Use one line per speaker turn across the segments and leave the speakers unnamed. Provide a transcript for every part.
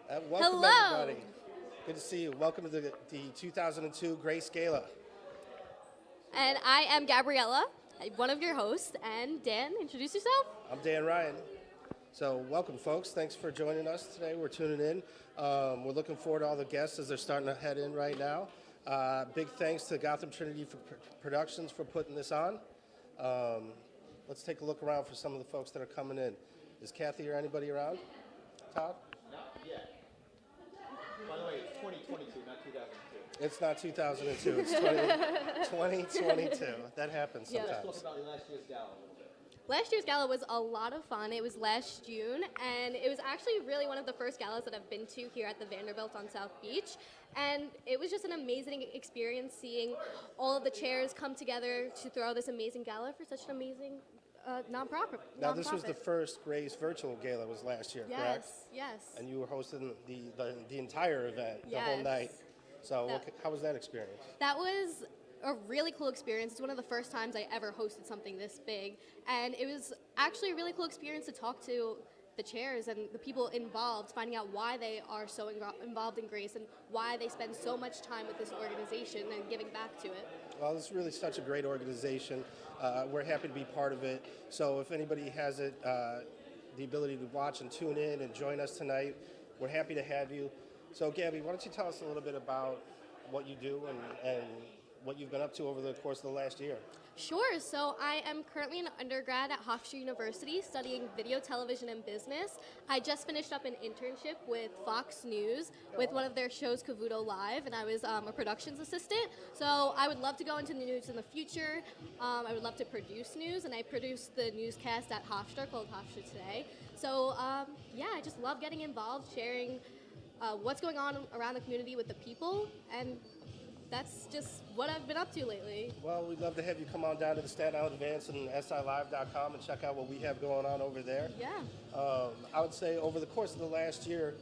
Welcome,
Hello.
everybody. Good to see you. Welcome to the 2002 Grace Gala.
And I am Gabriella, one of your hosts. And Dan, introduce yourself.
I'm Dan Ryan. So welcome, folks. Thanks for joining us today. We're tuning in. We're looking forward to all the guests as they're starting to head in right now. Big thanks to Gotham Trinity Productions for putting this on. Let's take a look around for some of the folks that are coming in. Is Kathy or anybody around? Todd?
Not yet. By the way, it's 2022, not 2002.
It's not 2002. It's 2022. That happens
Yeah.
sometimes.
Let's talk about last year's gala a little bit.
Last year's gala was a lot of fun. It was last June, and it was actually really one of the first galas that I've been to here at the Vanderbilt on South Beach. And it was just an amazing experience seeing all of the chairs come together to throw this amazing gala for such an amazing nonprofit.
Now, this was the first Grace virtual gala was last year, correct?
Yes.
And you were hosting the entire event, the whole
Yes.
night. So how was that experience?
That was a really cool experience. It's one of the first times I ever hosted something this big. And it was actually a really cool experience to talk to the chairs and the people involved, finding out why they are so involved in Grace and why they spend so much time with this organization and giving back to it.
Well, it's really such a great organization. We're happy to be part of it. So if anybody has it, the ability to watch and tune in and join us tonight, we're happy to have you. So Gabby, why don't you tell us a little bit about what you do and what you've been up to over the course of the last year?
Sure. So I am currently an undergrad at Hofstra University studying video, television, and business. I just finished up an internship with Fox News with one of their shows, Cavuto Live, and I was a productions assistant. So I would love to go into the news in the future. I would love to produce news, and I produce the newscast at Hofstra called Hofstra Today. So yeah, I just love getting involved, sharing what's going on around the community with the people, and that's just what I've been up to lately.
Well, we'd love to have you come on down to the Staten Island Advance and SILive.com and check out what we have going on over there.
Yeah.
I would say over the course of the last year,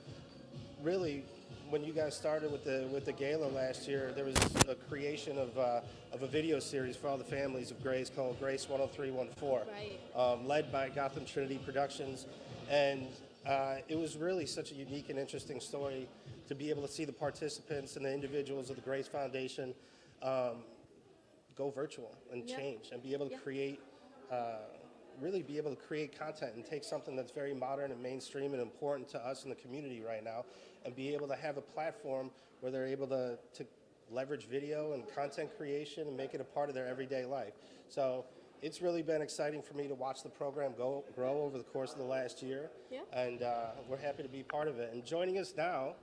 really, when you guys started with the gala last year, there was a creation of a video series for all the families of Grace called Grace 10314,
Right.
led by Gotham Trinity Productions, and it was really such a unique and interesting story to be able to see the participants and the individuals of the Grace Foundation go virtual and change and be able to create, really be able to create content and take something that's very modern and mainstream and important to us in the community right now and be able to have a platform where they're able to leverage video and content creation and make it a part of their everyday life. So it's really been exciting for me to watch the program grow over the course of the last year, and we're happy to be part of it. And joining us now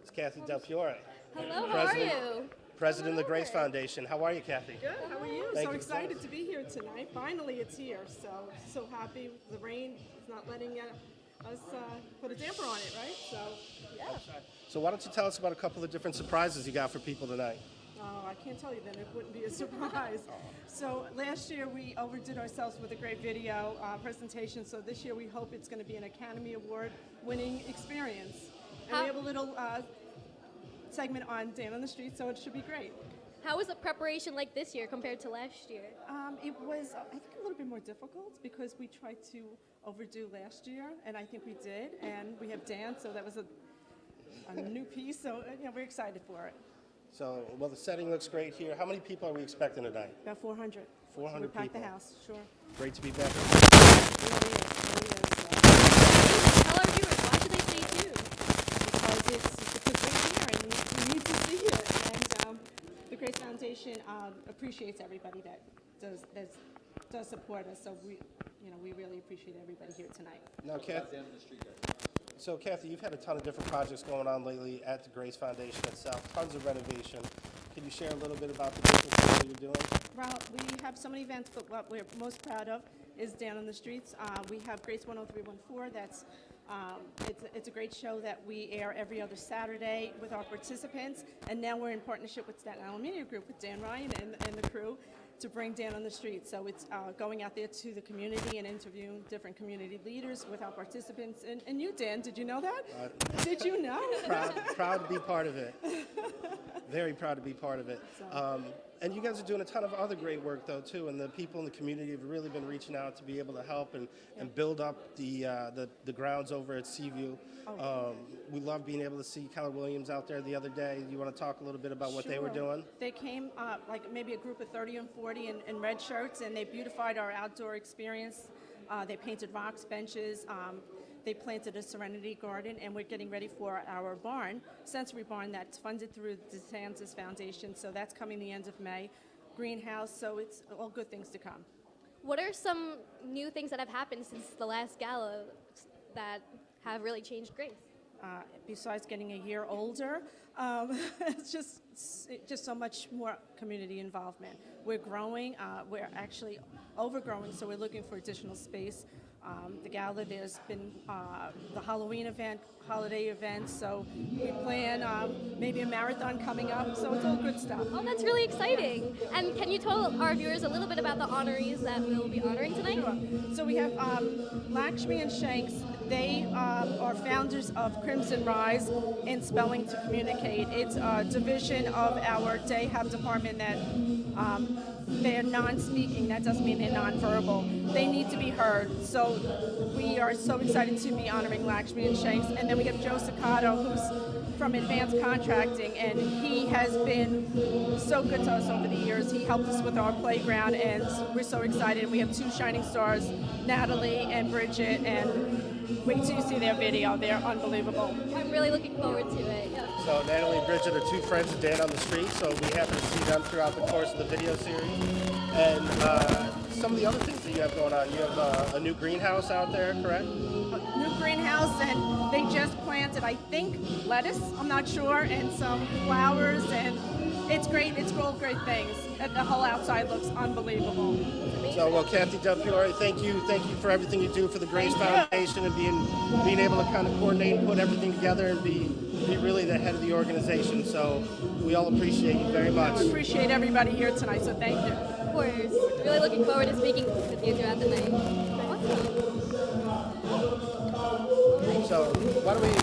is Kathy Del Fiore.
Hello, how are you?
President of the Grace Foundation. How are you, Kathy?
Good, how are you?
Thank
So
you.
excited to be here tonight. Finally, it's here. So happy. The rain is not letting us put a damper on it, right? So, yeah.
So why don't you tell us about a couple of different surprises you got for people tonight?
Oh, I can't tell you then. It wouldn't be a surprise. So last year we overdid ourselves with a great video presentation. So this year we hope it's going to be an Academy Award winning experience. And we have a little segment on Dan on the Street, so it should be great.
How was the preparation like this year compared to last year?
It was, I think, a little bit more difficult because we tried to overdo last year, and I think we did. And we have Dan, so that was a new piece. So we're excited for it.
So, well, the setting looks great here. How many people are we expecting tonight?
About 400.
400
we packed
people.
the house, sure.
Great to be back.
It really is.
Tell our viewers, why should they stay tuned?
Because it's a great year, and we need to see it. And the Grace Foundation appreciates everybody that does support us. So we really appreciate everybody here tonight.
Now, Kathy. So, Kathy, you've had a ton of different projects going on lately at the Grace Foundation itself, tons of renovation. Can you share a little bit about the different things that you're doing?
Well, we have so many events, but what we're most proud of is Dan on the Streets. We have Grace 10314. That's it's a great show that we air every other Saturday with our participants, and now we're in partnership with Staten Island Media Group with Dan Ryan and the crew to bring Dan on the Street. So it's going out there to the community and interviewing different community leaders with our participants. And you, Dan, did you know that? Did you know?
Proud to be part of it. Very proud to be part of it. And you guys are doing a ton of other great work, though, too. And the people in the community have really been reaching out to be able to help and build up the grounds over at Seaview. We love being able to see Keller Williams out there the other day. You want to talk a little bit about what they were doing?
They came, like maybe a group of 30 and 40 in red shirts, and they beautified our outdoor experience. They painted rocks, benches. They planted a serenity garden, and we're getting ready for our barn, sensory barn, that's funded through the DeSantis Foundation. So that's coming the end of May. Greenhouse, so it's all good things to come.
What are some new things that have happened since the last gala that have really changed Grace?
Besides getting a year older, it's just so much more community involvement. We're growing. We're actually overgrowing, so we're looking for additional space. The gala, there's been the Halloween event, holiday events, so we plan maybe a marathon coming up, so it's all good stuff.
Oh, that's really exciting. And can you tell our viewers a little bit about the honorees that we'll be honoring tonight?
Sure. So we have Lakshmi and Shanks. They are founders of Crimson Rise in Spelling to Communicate. It's a division of our DAHAB department that they're non-speaking. That doesn't mean they're non-verbal. They need to be heard. So we are so excited to be honoring Lakshmi and Shanks. And then we have Joe Ciccato, who's from Advanced Contracting, and he has been so good to us over the years. He helped us with our playground, and we're so excited. We have two shining stars, Natalie and Bridget, and wait till you see their video. They're unbelievable.
I'm really looking forward to it. Yeah.
So Natalie and Bridget are two friends of Dan on the Street, so we happen to see them throughout the course of the video series. And some of the other things that you have going on, you have a new greenhouse out there, correct?
A new greenhouse, and they just planted, I think, lettuce, I'm not sure, and some flowers, and it's great. It's all great things. And the whole outside looks unbelievable.
So, well, Kathy Del Fiore, thank you for everything you do for the Grace Foundation and being able to kind of coordinate and put everything together and be really the head of the organization. So we all appreciate you very much.
I appreciate everybody here tonight, so thank you.
Of course. Really looking forward to speaking with you throughout the night. Awesome.
So why don't we have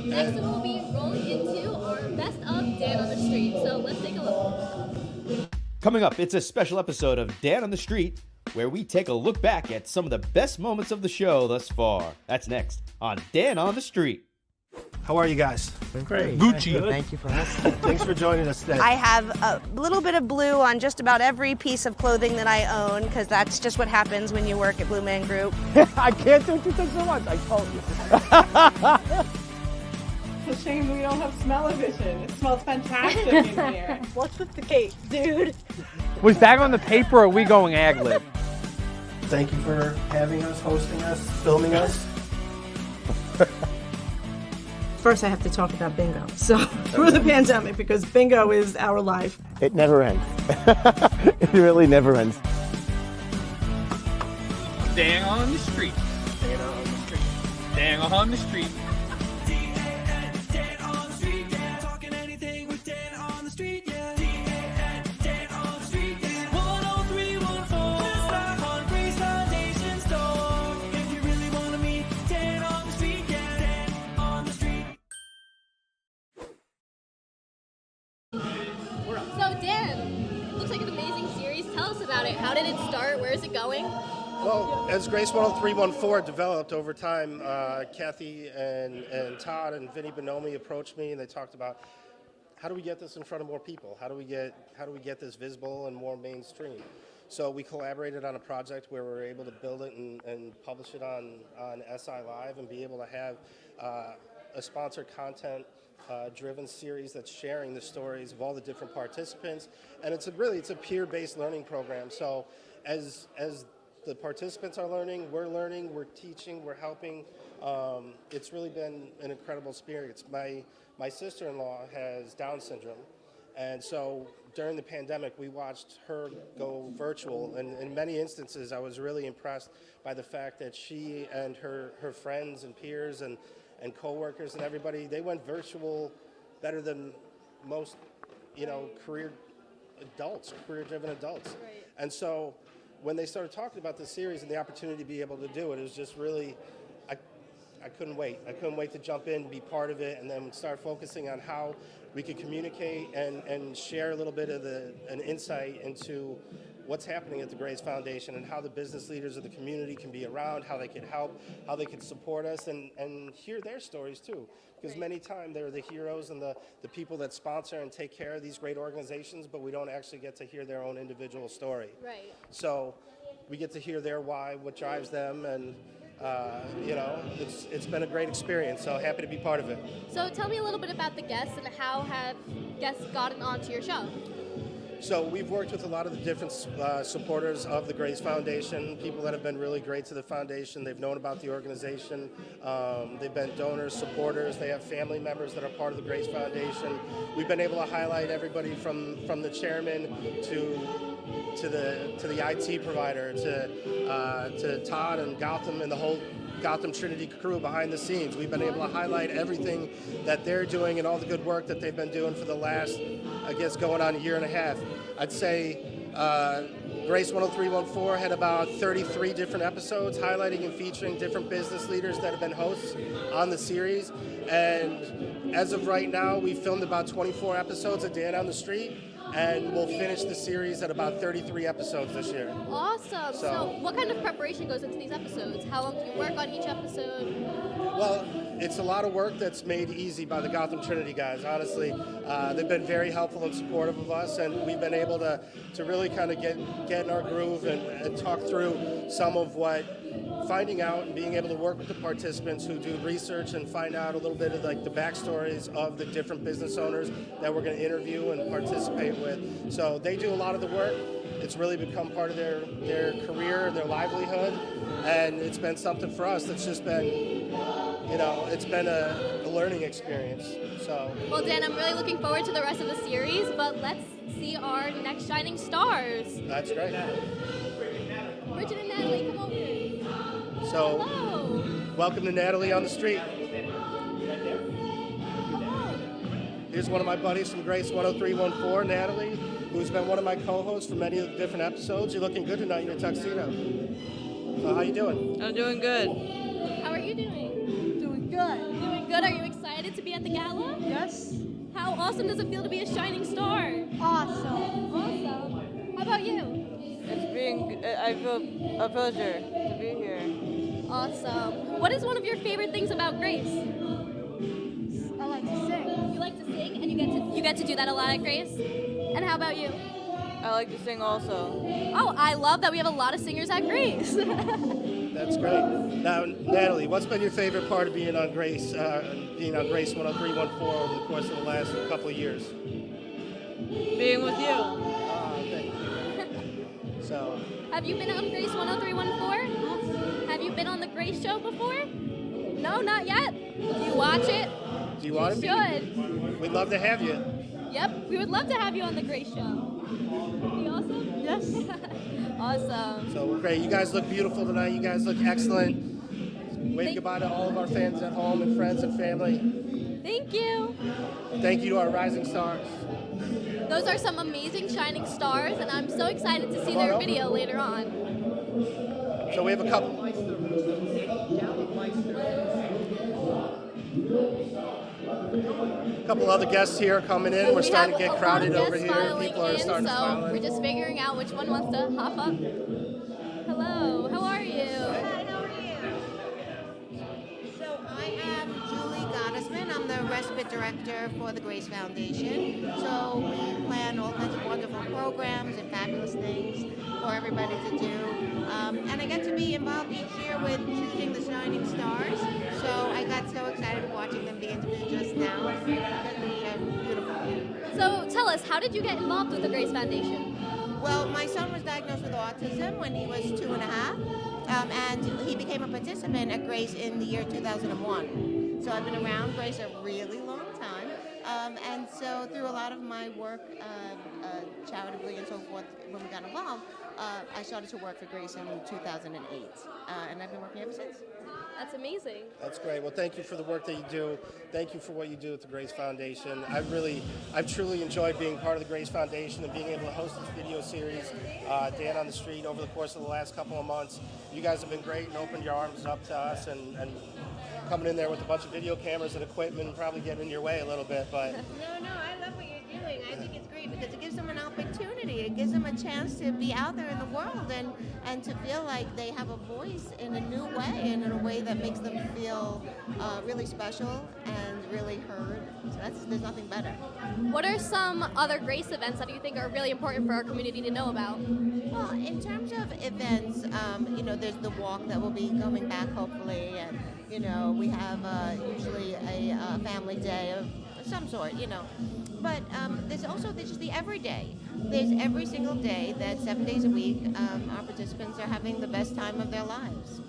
Next we'll be rolling into our best of Dan on the Street. So let's take a look.
Coming up, it's a special episode of Dan on the Street, where we take a look back at some of the best moments of the show thus far. That's next on Dan on the Street.
How are you guys?
Great.
Gucci.
Thank you for asking.
Thanks for joining us today.
I have a little bit of blue on just about every piece of clothing that I own, because that's just what happens when you work at Blue Man Group.
I can't do two things at once. I told you.
It's a shame we don't have smell-o-vision. It smells fantastic in here.
What's with the cake, dude?
Was that on the paper or are we going ad-lib?
Thank you for having us, hosting us, filming us.
First, I have to talk about bingo. So, through the pandemic, because bingo is our life.
It never ends. It really never ends.
Dan on the Street. Dan on the Street. Dan on the Street.
So Dan, it looks like an amazing series. Tell us about it. How did it start? Where is it going?
Well, as Grace 10314 developed over time, Kathy and Todd and Vinny Bonomi approached me and they talked about how do we get this in front of more people? How do we get this visible and more mainstream? So we collaborated on a project where we were able to build it and publish it on SI Live and be able to have a sponsored content driven series that's sharing the stories of all the different participants, and it's a peer-based learning program. So as the participants are learning, we're teaching, we're helping. It's really been an incredible experience. My sister-in-law has Down syndrome, and so during the pandemic, we watched her go virtual, and in many instances, I was really impressed by the fact that she and her friends and peers and coworkers and everybody, they went virtual better than most, career adults, career-driven adults.
Right.
And so when they started talking about this series and the opportunity to be able to do it, it was just really, I couldn't wait. I couldn't wait to jump in, be part of it, and then start focusing on how we could communicate and share a little bit of an insight into what's happening at the Grace Foundation and how the business leaders of the community can be around, how they can help, how they can support us, and hear their stories too. Because many times they're the heroes and the people that sponsor and take care of these great organizations, but we don't actually get to hear their own individual story.
Right.
So we get to hear their why, what drives them, and it's been a great experience, so happy to be part of it.
So tell me a little bit about the guests and how have guests gotten onto your show?
So we've worked with a lot of the different supporters of the Grace Foundation, people that have been really great to the foundation. They've known about the organization. They've been donors, supporters. They have family members that are part of the Grace Foundation. We've been able to highlight everybody from the chairman to the IT provider to Todd and Gotham and the whole Gotham Trinity crew behind the scenes. We've been able to highlight everything that they're doing and all the good work that they've been doing for the last, I guess, going on a year and a half. I'd say Grace 10314 had about 33 different episodes highlighting and featuring different business leaders that have been hosts on the series. And as of right now, we've filmed about 24 episodes of Dan on the Street, and we'll finish the series at about 33 episodes this year.
Awesome. So what kind of preparation goes into these episodes? How long do you work on each episode?
Well, it's a lot of work that's made easy by the Gotham Trinity guys, honestly. They've been very helpful and supportive of us, and we've been able to really kind of get in our groove and talk through some of what, finding out and being able to work with the participants who do research and find out a little bit of like the backstories of the different business owners that we're going to interview and participate with. So they do a lot of the work. It's really become part of their career, their livelihood, and it's been something for us that's just been, it's been a learning experience. So.
Well, Dan, I'm really looking forward to the rest of the series, but let's see our next shining stars.
That's great.
Bridget and Natalie, come over.
So,
hello.
Welcome to Natalie on the Street.
Hello.
Here's one of my buddies from Grace 10314, Natalie, who's been one of my co-hosts for many of the different episodes. You're looking good tonight in your tuxedo. So how you doing?
I'm doing good.
How are you doing?
Doing good.
Doing good. Are you excited to be at the gala?
Yes.
How awesome does it feel to be a shining star?
Awesome.
Awesome. How about you?
I feel a pleasure to be here.
Awesome. What is one of your favorite things about Grace?
I like to sing.
You like to sing, and you get to do that a lot at Grace? And how about you?
I like to sing also.
Oh, I love that we have a lot of singers at Grace.
That's great. Now, Natalie, what's been your favorite part of being on Grace 10314 over the course of the last couple of years?
Being with you.
Thank you. So.
Have you been on Grace 10314? Have you been on the Grace Show before? No, not yet. Do you watch it?
Do you want to be?
Should.
We'd love to have you.
Yep, we would love to have you on the Grace Show. Be awesome?
Yes.
Awesome.
So great. You guys look beautiful tonight. You guys look excellent. Wave goodbye to all of our fans at home and friends and family.
Thank you.
Thank you to our rising stars.
Those are some amazing shining stars, and I'm so excited to see their video later on.
So we have a couple. A couple other guests here coming in. We're starting to get crowded over here. People are starting to file in.
We're just figuring out which one wants to hop up. Hello, how are you?
Hi, how are you? So I am Julie Gottesman. I'm the respite director for the Grace Foundation. So we plan all kinds of wonderful programs and fabulous things for everybody to do. And I get to be involved each year with choosing the shining stars. So I got so excited watching them be interviewed just now. It's going to be beautiful.
So tell us, how did you get involved with the Grace Foundation?
Well, my son was diagnosed with autism when he was 2.5, and he became a participant at Grace in the year 2001. So I've been around Grace a really long time. And so through a lot of my work charitably and so forth, when we got involved, I started to work for Grace in 2008, and I've been working ever since.
That's amazing.
That's great. Well, thank you for the work that you do. Thank you for what you do at the Grace Foundation. I've truly enjoyed being part of the Grace Foundation and being able to host this video series, Dan on the Street, over the course of the last couple of months. You guys have been great and opened your arms up to us and coming in there with a bunch of video cameras and equipment and probably getting in your way a little bit, but...
No, I love what you're doing. I think it's great because it gives them an opportunity. It gives them a chance to be out there in the world and to feel like they have a voice in a new way and in a way that makes them feel really special and really heard. So there's nothing better.
What are some other Grace events that you think are really important for our community to know about?
Well, in terms of events, there's the walk that will be coming back hopefully, and we have usually a family day of some sort, But there's just the everyday. There's every single day that 7 days a week, our participants are having the best time of their lives.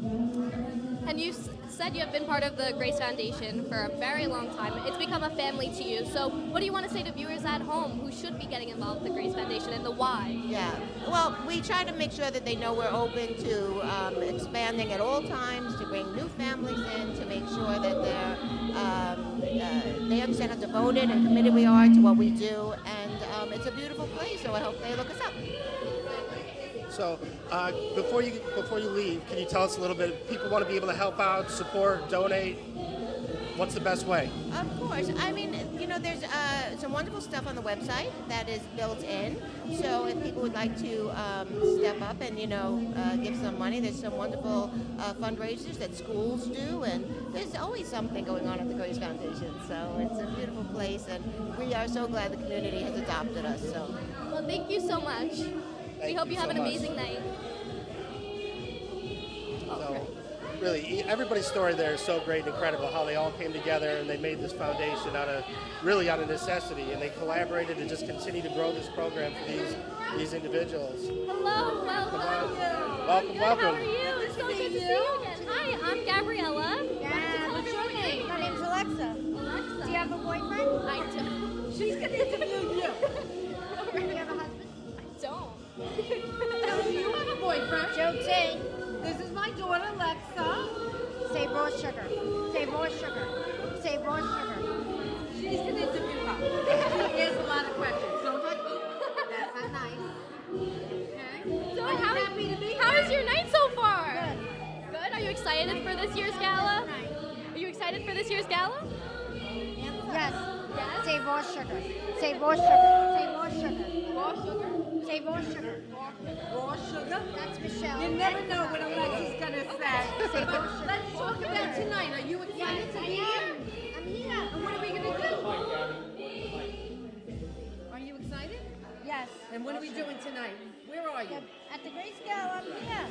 And you said you have been part of the Grace Foundation for a very long time. It's become a family to you. So what do you want to say to viewers at home who should be getting involved with the Grace Foundation and the why?
Yeah, well, we try to make sure that they know we're open to expanding at all times, to bring new families in, to make sure that they understand how devoted and committed we are to what we do. And it's a beautiful place, so I hope they look us up.
So before you leave, can you tell us a little bit, people want to be able to help out, support, donate, what's the best way?
Of course. I mean, there's some wonderful stuff on the website that is built in. So if people would like to step up and, give some money, there's some wonderful fundraisers that schools do. And there's always something going on at the Grace Foundation. So it's a beautiful place. And we are so glad the community has adopted us. So.
Well, thank you so much. We hope you have an amazing night.
So, really, everybody's story there is so great and incredible, how they all came together and they made this foundation out of necessity, and they collaborated to just continue to grow this program for these individuals.
Hello, welcome.
Welcome.
How are you? It's so good to see you again. Hi, I'm Gabriella.
What's your name? My name's Alexa. Do you have a boyfriend?
I do.
She's going to interview you. Do you have a husband?
I don't.
Do you have a boyfriend? Josie. This is my daughter, Alexa. Say raw sugar. Say raw sugar. Say raw sugar. She's going to interview her. She asks a lot of questions. Don't touch me. That's not nice. Okay.
So
Are you happy to be here?
How is your night so far?
Good.
Good? Are you excited for this year's gala? Are you excited for this year's gala?
Yes.
Yes?
Say raw sugar. Say raw sugar. Say raw sugar.
Raw sugar?
Say raw sugar.
Raw sugar?
That's Michelle.
You never know what Alexa's gonna say.
Say raw sugar.
Let's talk about tonight. Are you excited to be here?
I'm here.
And what are we gonna do? Are you excited?
Yes.
And what are we doing tonight? Where are you?
At the Grace Gala, I'm here.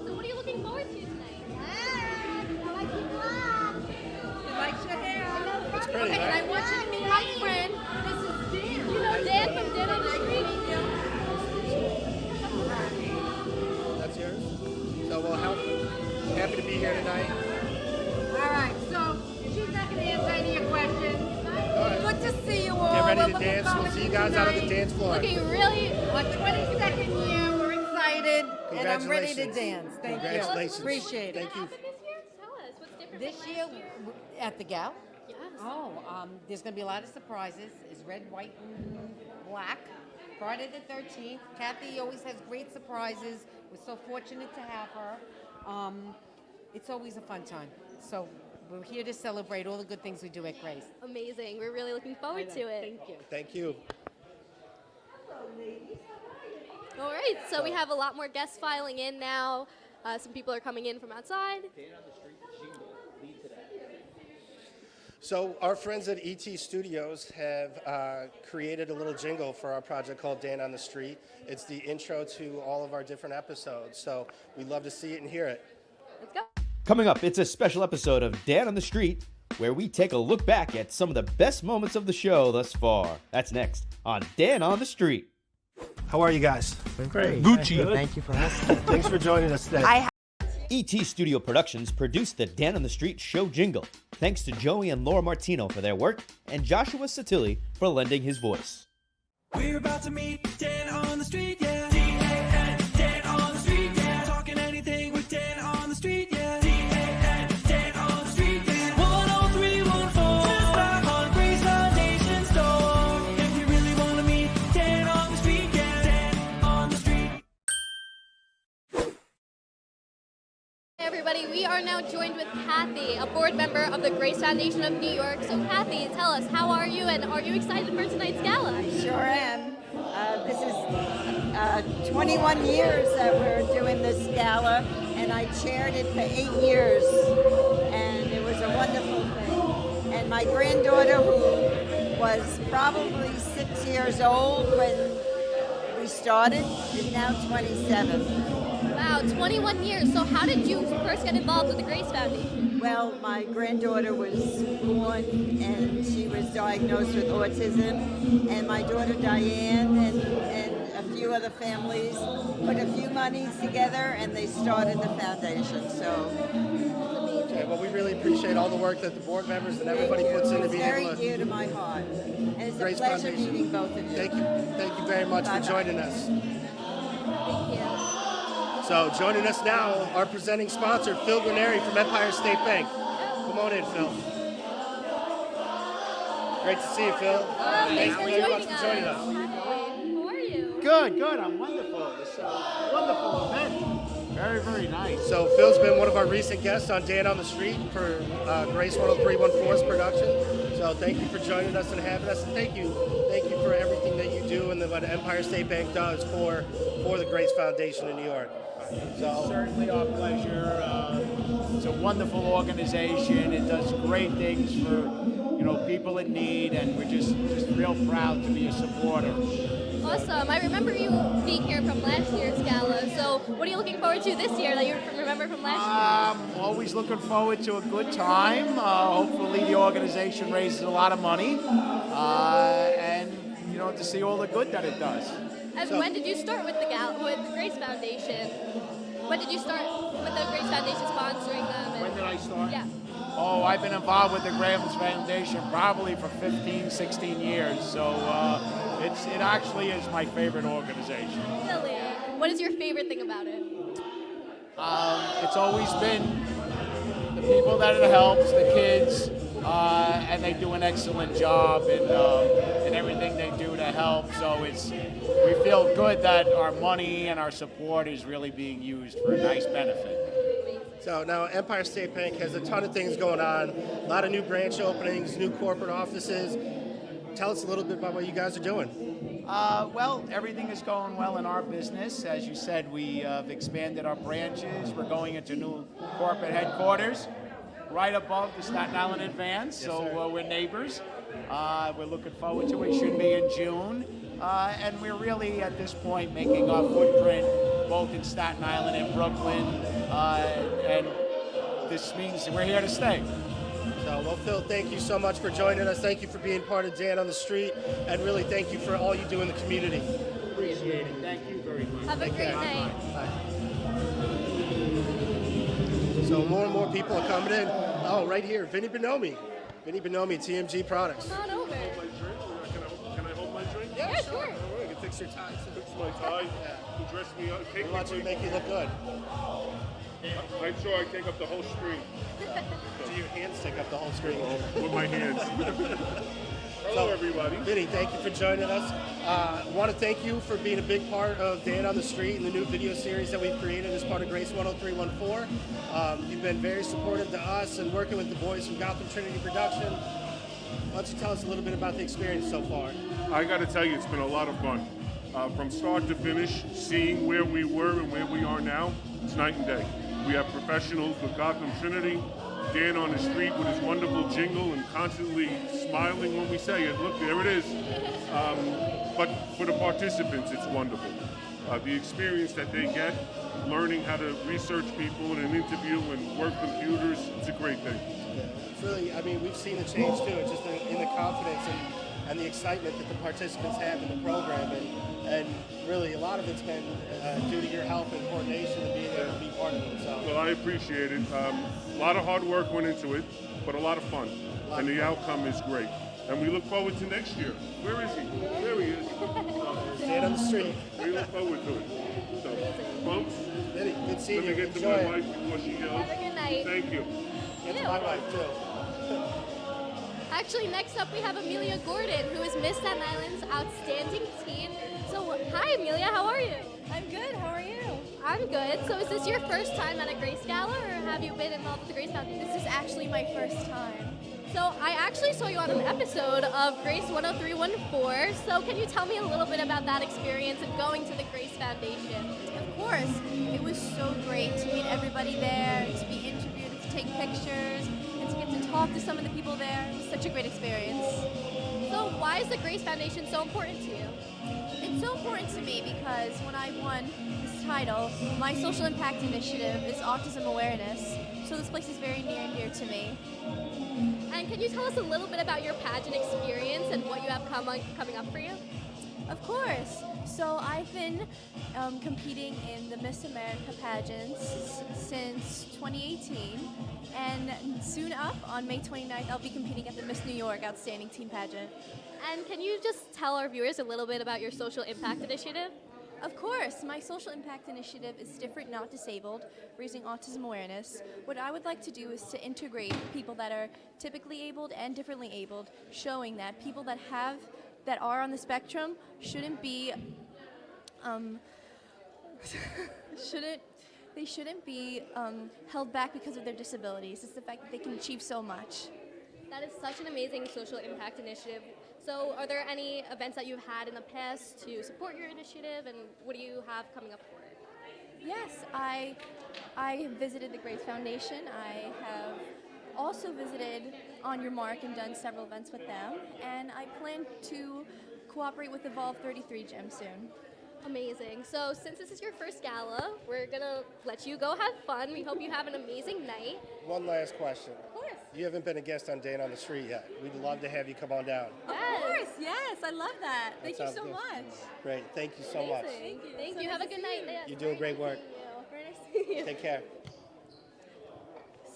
So what are you looking forward to tonight?
I like your blonde.
You like your hair?
It's pretty,
Okay, and I
right?
want you to meet my friend. This is Dan.
You know Dan from Dan on the Street?
That's yours? So happy to be here tonight.
All right, so she's not going to answer any of your questions.
right.
Good to see you all.
Get ready
We're
to
looking
dance.
forward
We'll see you
to
guys out on the
tonight.
dance floor.
Looking really...
Our 22nd year, we're excited, and I'm ready to
Congratulations.
dance. Thank you.
Congratulations.
Appreciate it.
Thank you.
What happened this year? Tell us. What's different
This
from
year,
last year?
at the Gal,
Yes.
there's going to be a lot of surprises. It's red, white, and black. Friday the 13th. Kathy always has great surprises. We're so fortunate to have her. It's always a fun time. So we're here to celebrate all the good things we do at Grace.
Amazing. We're really looking forward to it.
Thank you.
Thank you.
All right, so we have a lot more guests filing in now. Some people are coming in from outside.
So our friends at ET Studios have created a little jingle for our project called Dan on the Street. It's the intro to all of our different episodes. So we'd love to see it and hear it.
Let's go.
Coming up, it's a special episode of Dan on the Street, where we take a look back at some of the best moments of the show thus far. That's next on Dan on the Street.
How are you guys?
Great.
Gucci.
Thank you for asking.
Thanks for joining us today.
ET Studio Productions produced the Dan on the Street show jingle. Thanks to Joey and Laura Martino for their work, and Joshua Satilli for lending his voice.
We're about to meet Dan on the street, yeah. D-A-N, Dan on the street, yeah. Talking anything with Dan on the street, yeah. D-A-N, Dan on the street, yeah. 10314, just back on Grace Foundation store. If you really want to meet Dan on the street, yeah. Dan on the street.
Hey everybody, we are now joined with Kathy, a board member of the Grace Foundation of New York. So Kathy, tell us, how are you and are you excited for tonight's gala?
Sure am. This is 21 years that we're doing this gala, and I chaired it for 8 years, and it was a wonderful thing. And my granddaughter, who was probably 6 years old when we started, is now 27.
Wow, 21 years. So how did you first get involved with the Grace Foundation?
Well, my granddaughter was born and she was diagnosed with autism, and my daughter Diane and a few other families put a few monies together and they started the foundation. So,
Okay, well, we really appreciate all the work that the board members and everybody puts into being able to.
It's very dear to my heart, and it's
Grace
a pleasure
Foundation.
meeting both of you.
Thank you very much
Bye-bye.
for joining us.
Thank you.
So joining us now, our presenting sponsor, Phil Guarneri from Empire State Bank. Come on in, Phil. Great to see you, Phil.
Thanks for
very much
joining
for joining
us.
us.
How are you?
Good. I'm wonderful. It's a wonderful event. Very nice.
So Phil's been one of our recent guests on Dan on the Street for Grace 10314's production. So thank you for joining us and having us. And thank you for everything that you do and what Empire State Bank does for the Grace Foundation in New York. So
Certainly our pleasure. It's a wonderful organization. It does great things for people in need, and we're just real proud to be a supporter.
Awesome. I remember you being here from last year's gala. So what are you looking forward to this year that you remember from last year?
Always looking forward to a good time. Hopefully the organization raises a lot of money, and to see all the good that it does.
And when did you start with the Grace Foundation? When did you start with the Grace Foundation sponsoring them?
When did I start?
Yeah.
Oh, I've been involved with the Grace Foundation probably for 15, 16 years. So it actually is my favorite organization.
Really? What is your favorite thing about it?
It's always been the people that it helps, the kids, and they do an excellent job in everything they do to help. So we feel good that our money and our support is really being used for a nice benefit.
So now Empire State Bank has a ton of things going on, a lot of new branch openings, new corporate offices. Tell us a little bit about what you guys are doing.
Well, everything is going well in our business. As you said, we have expanded our branches. We're going into new corporate headquarters right above the Staten Island Advance, so we're neighbors. We're looking forward to it. It should be in June. And we're really, at this point, making our footprint both in Staten Island and Brooklyn. And this means we're here to stay.
So, well, Phil, thank you so much for joining us. Thank you for being part of Dan on the Street. And really, thank you for all you do in the community.
Appreciate it. Thank you very much.
Have a great night.
So more and more people are coming in. Oh, right here, Vinny Bonomi. Vinny Bonomi, TMG Products.
Come on over.
Can I hold my drink?
Yeah, sure.
Sure.
All right, you can fix your tie.
Fix my tie. You dress me up.
We want you to make you look good.
I'm sure I take up the whole screen.
Do your hands take up the whole screen?
With my hands. Hello, everybody.
Vinny, thank you for joining us. I want to thank you for being a big part of Dan on the Street and the new video series that we've created as part of Grace 10314. You've been very supportive to us and working with the boys from Gotham Trinity Production. Why don't you tell us a little bit about the experience so far?
I got to tell you, it's been a lot of fun. From start to finish, seeing where we were and where we are now, it's night and day. We have professionals with Gotham Trinity, Dan on the street with his wonderful jingle and constantly smiling when we say it. Look, there it is. But for the participants, it's wonderful. The experience that they get, learning how to research people in an interview and work computers, it's a great thing.
Yeah, it's really, I mean, we've seen the change too, just in the confidence and the excitement that the participants have in the program. And really, a lot of it's been due to your help and coordination and being able to be part of it. So.
Well, I appreciate it. A lot of hard work went into it, but a lot of fun. And the outcome is great. And we look forward to next year. Where is he? There he is.
Stand on the street.
We look forward to it. So, folks,
good seeing you.
let me get to
Enjoy
my
it.
wife before she yells.
Have a good night.
Thank you.
Get to my wife, too.
Actually, next up we have Amelia Gordon, who is Miss Staten Island's Outstanding Teen. So, hi Amelia, how are you?
I'm good, how are you?
I'm good. So is this your first time at a Grace Gala, or have you been involved with the Grace Foundation?
This is actually my first time.
So I actually saw you on an episode of Grace 10314. So can you tell me a little bit about that experience of going to the Grace Foundation?
Of course, it was so great to meet everybody there, to be interviewed, and to take pictures, and to get to talk to some of the people there. It was such a great experience.
So why is the Grace Foundation so important to you?
It's so important to me because when I won this title, my social impact initiative is autism awareness. So this place is very near and dear to me.
And can you tell us a little bit about your pageant experience and what you have coming up for you?
Of course. So I've been competing in the Miss America pageants since 2018. And soon up, on May 29th, I'll be competing at the Miss New York Outstanding Teen Pageant.
And can you just tell our viewers a little bit about your social impact initiative?
Of course. My social impact initiative is Different Not Disabled, raising autism awareness. What I would like to do is to integrate people that are typically abled and differently abled, showing that people that are on the spectrum shouldn't be shouldn't be held back because of their disabilities. It's the fact that they can achieve so much.
That is such an amazing social impact initiative. So are there any events that you've had in the past to support your initiative, and what do you have coming up for it?
Yes, I have visited the Grace Foundation. I have also visited On Your Mark and done several events with them, and I plan to cooperate with Evolve 33 Gym soon.
Amazing. So since this is your first gala, we're going to let you go have fun. We hope you have an amazing night.
One last question.
Of course.
You haven't been a guest on Dan on the Street yet. We'd love to have you come on down.
Of course, yes, I love that. Thank you so much.
Great, thank you so much.
Thank you. Have a good night.
You're doing great work.
Very nice to meet you.
Take care.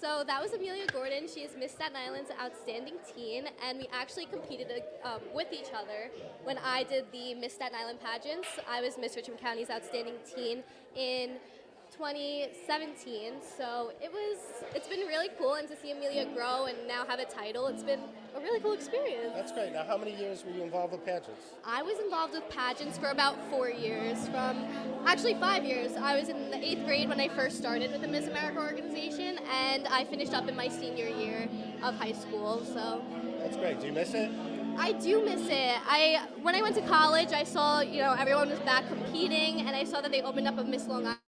So that was Amelia Gordon. She is Miss Staten Island's Outstanding Teen, and we actually competed with each other. When I did the Miss Staten Island pageants, I was Miss Richmond County's Outstanding Teen in 2017. So it's been really cool, and to see Amelia grow and now have a title, it's been a really cool experience.
That's great. Now, how many years were you involved with pageants?
I was involved with pageants for about 4 years, actually 5 years. I was in the 8th grade when I first started with the Miss America organization, and I finished up in my senior year of high school, so.
That's great. Do you miss it?
I do miss it. When I went to college, I saw, everyone was back competing, and I saw that they opened up a Miss Long Island.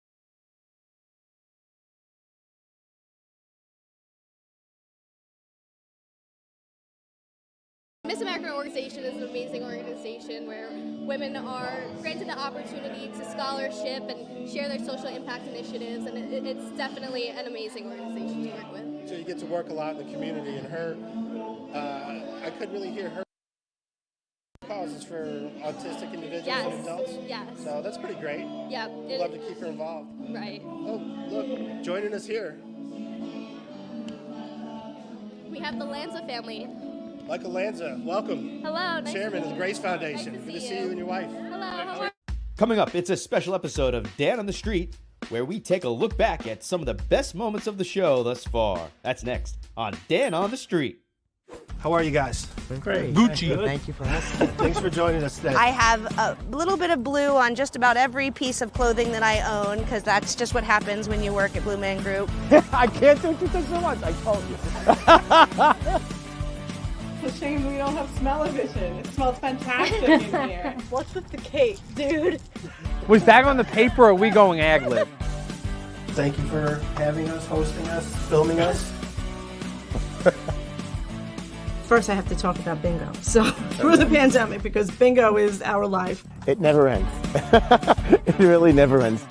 Miss America organization is an amazing organization where women are granted the opportunity to scholarship and share their social impact initiatives, and it's definitely an amazing organization to work with.
So you get to work a lot in the community, and I couldn't really hear her causes for autistic individuals and adults.
Yes.
So that's pretty great.
Yeah.
We'd love to keep her involved.
Right.
Oh, look, joining us here.
We have the Lanza family.
Michael Lanza, welcome.
Hello. Nice
Chairman of the Grace Foundation.
Nice to
Good to
see
see
you.
you and your wife.
Hello. How are you?
Coming up, it's a special episode of Dan on the Street, where we take a look back at some of the best moments of the show thus far. That's next on Dan on the Street.
How are you guys?
Great.
Gucci.
Thank you for asking.
Thanks for joining us today.
I have a little bit of blue on just about every piece of clothing that I own, because that's just what happens when you work at Blue Man Group.
I can't do two things at once. I told you.
It's a shame we don't have smell-o-vision. It smells fantastic in here.
What's with the cake, dude?
Was that on the paper or are we going ad-lib?
Thank you for having us, hosting us, filming us.
First, I have to talk about bingo. So, through the pandemic, because bingo is our life.
It never ends. It really never ends.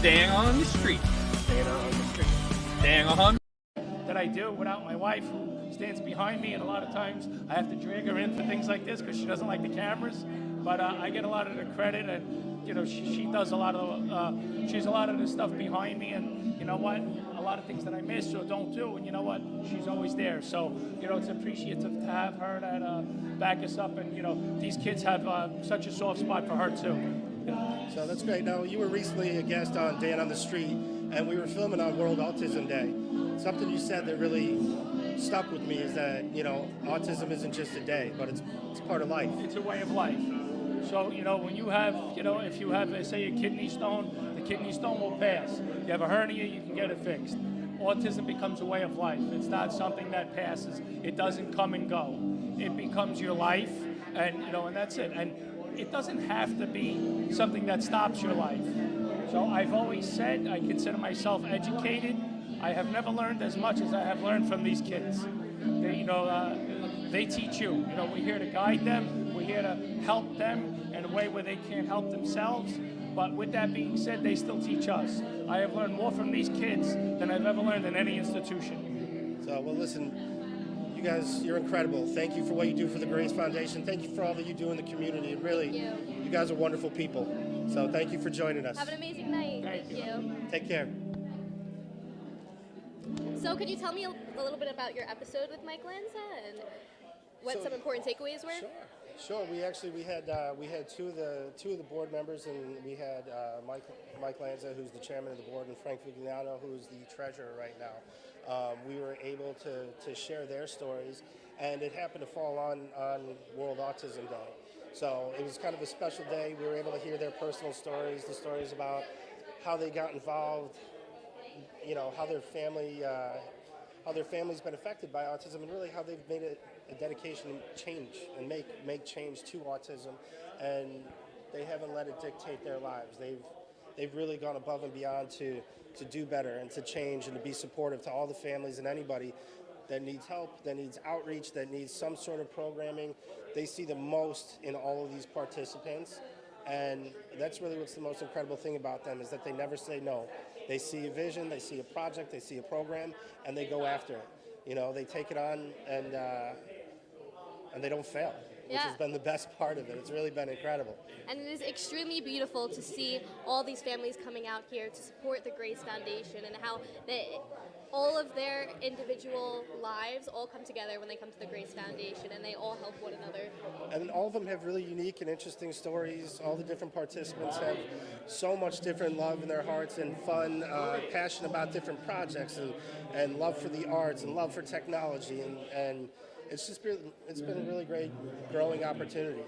Dan on the street. Dan on the street. Dan on.
That I do without my wife, who stands behind me, and a lot of times I have to drag her in for things like this because she doesn't like the cameras. But I get a lot of the credit, and you know, she does a lot of she's a lot of the stuff behind me, and you know what, a lot of things that I miss or don't do, and you know what, she's always there. So you know, it's appreciative to have her that back us up, and you know, these kids have such a soft spot for her too.
So that's great. Now, you were recently a guest on Dan on the Street, and we were filming on World Autism Day. Something you said that really stuck with me is that, you know, autism isn't just a day, but it's part of life.
It's a way of life. So, you know, when you have, you know, if you have, say, a kidney stone, the kidney stone will pass. You have a hernia, you can get it fixed. Autism becomes a way of life. It's not something that passes. It doesn't come and go. It becomes your life, and, you know, and that's it. And it doesn't have to be something that stops your life. So I've always said I consider myself educated. I have never learned as much as I have learned from these kids. They, you know, they teach you. You know, we're here to guide them. We're here to help them in a way where they can't help themselves. But with that being said, they still teach us. I have learned more from these kids than I've ever learned in any institution.
So, well, listen, you guys, you're incredible. Thank you for what you do for the Grace Foundation. Thank you for all that you do in the community. And really, you guys are wonderful people. So thank you for joining us.
Have an amazing night. Thank you.
Take care.
So could you tell me a little bit about your episode with Mike Lanza and what some important takeaways were?
Sure. We had two of the board members, and we had Mike Lanza, who's the chairman of the board, and Frank Vigliano, who's the treasurer right now. We were able to share their stories, and it happened to fall on World Autism Day. So it was kind of a special day. We were able to hear their personal stories, the stories about how they got involved, you know, how their family's been affected by autism, and really how they've made a dedication to change and make change to autism, and they haven't let it dictate their lives. They've really gone above and beyond to do better and to change and to be supportive to all the families and anybody that needs help, that needs outreach, that needs some sort of programming. They see the most in all of these participants, and that's really what's the most incredible thing about them, is that they never say no. They see a vision, they see a project, they see a program, and they go after it. You know, they take it on, and they don't fail, which has been the best part of it. It's really been incredible.
And it is extremely beautiful to see all these families coming out here to support the Grace Foundation, and how all of their individual lives all come together when they come to the Grace Foundation, and they all help one another.
And all of them have really unique and interesting stories. All the different participants have so much different love in their hearts and fun, passion about different projects, and love for the arts and love for technology, and it's been a really great growing opportunity.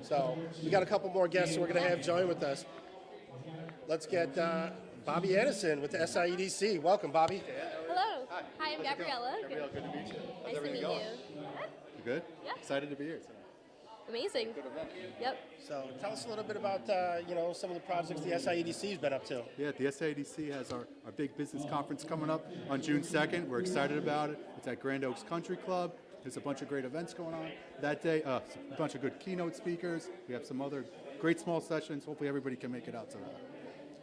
So we got a couple more guests who we're going to have join with us. Let's get Bobby Anderson with the SIEDC. Welcome, Bobby.
Hello. Hi, I'm Gabriella.
Gabriella, good to meet you.
Nice to meet you.
You good?
Yeah.
Excited to be here tonight.
Amazing.
Good event.
Yep.
So tell us a little bit about some of the projects the SIEDC's been up to.
Yeah, the SIEDC has our big business conference coming up on June 2nd. We're excited about it. It's at Grand Oaks Country Club. There's a bunch of great events going on that day, a bunch of good keynote speakers. We have some other great small sessions. Hopefully everybody can make it out to that.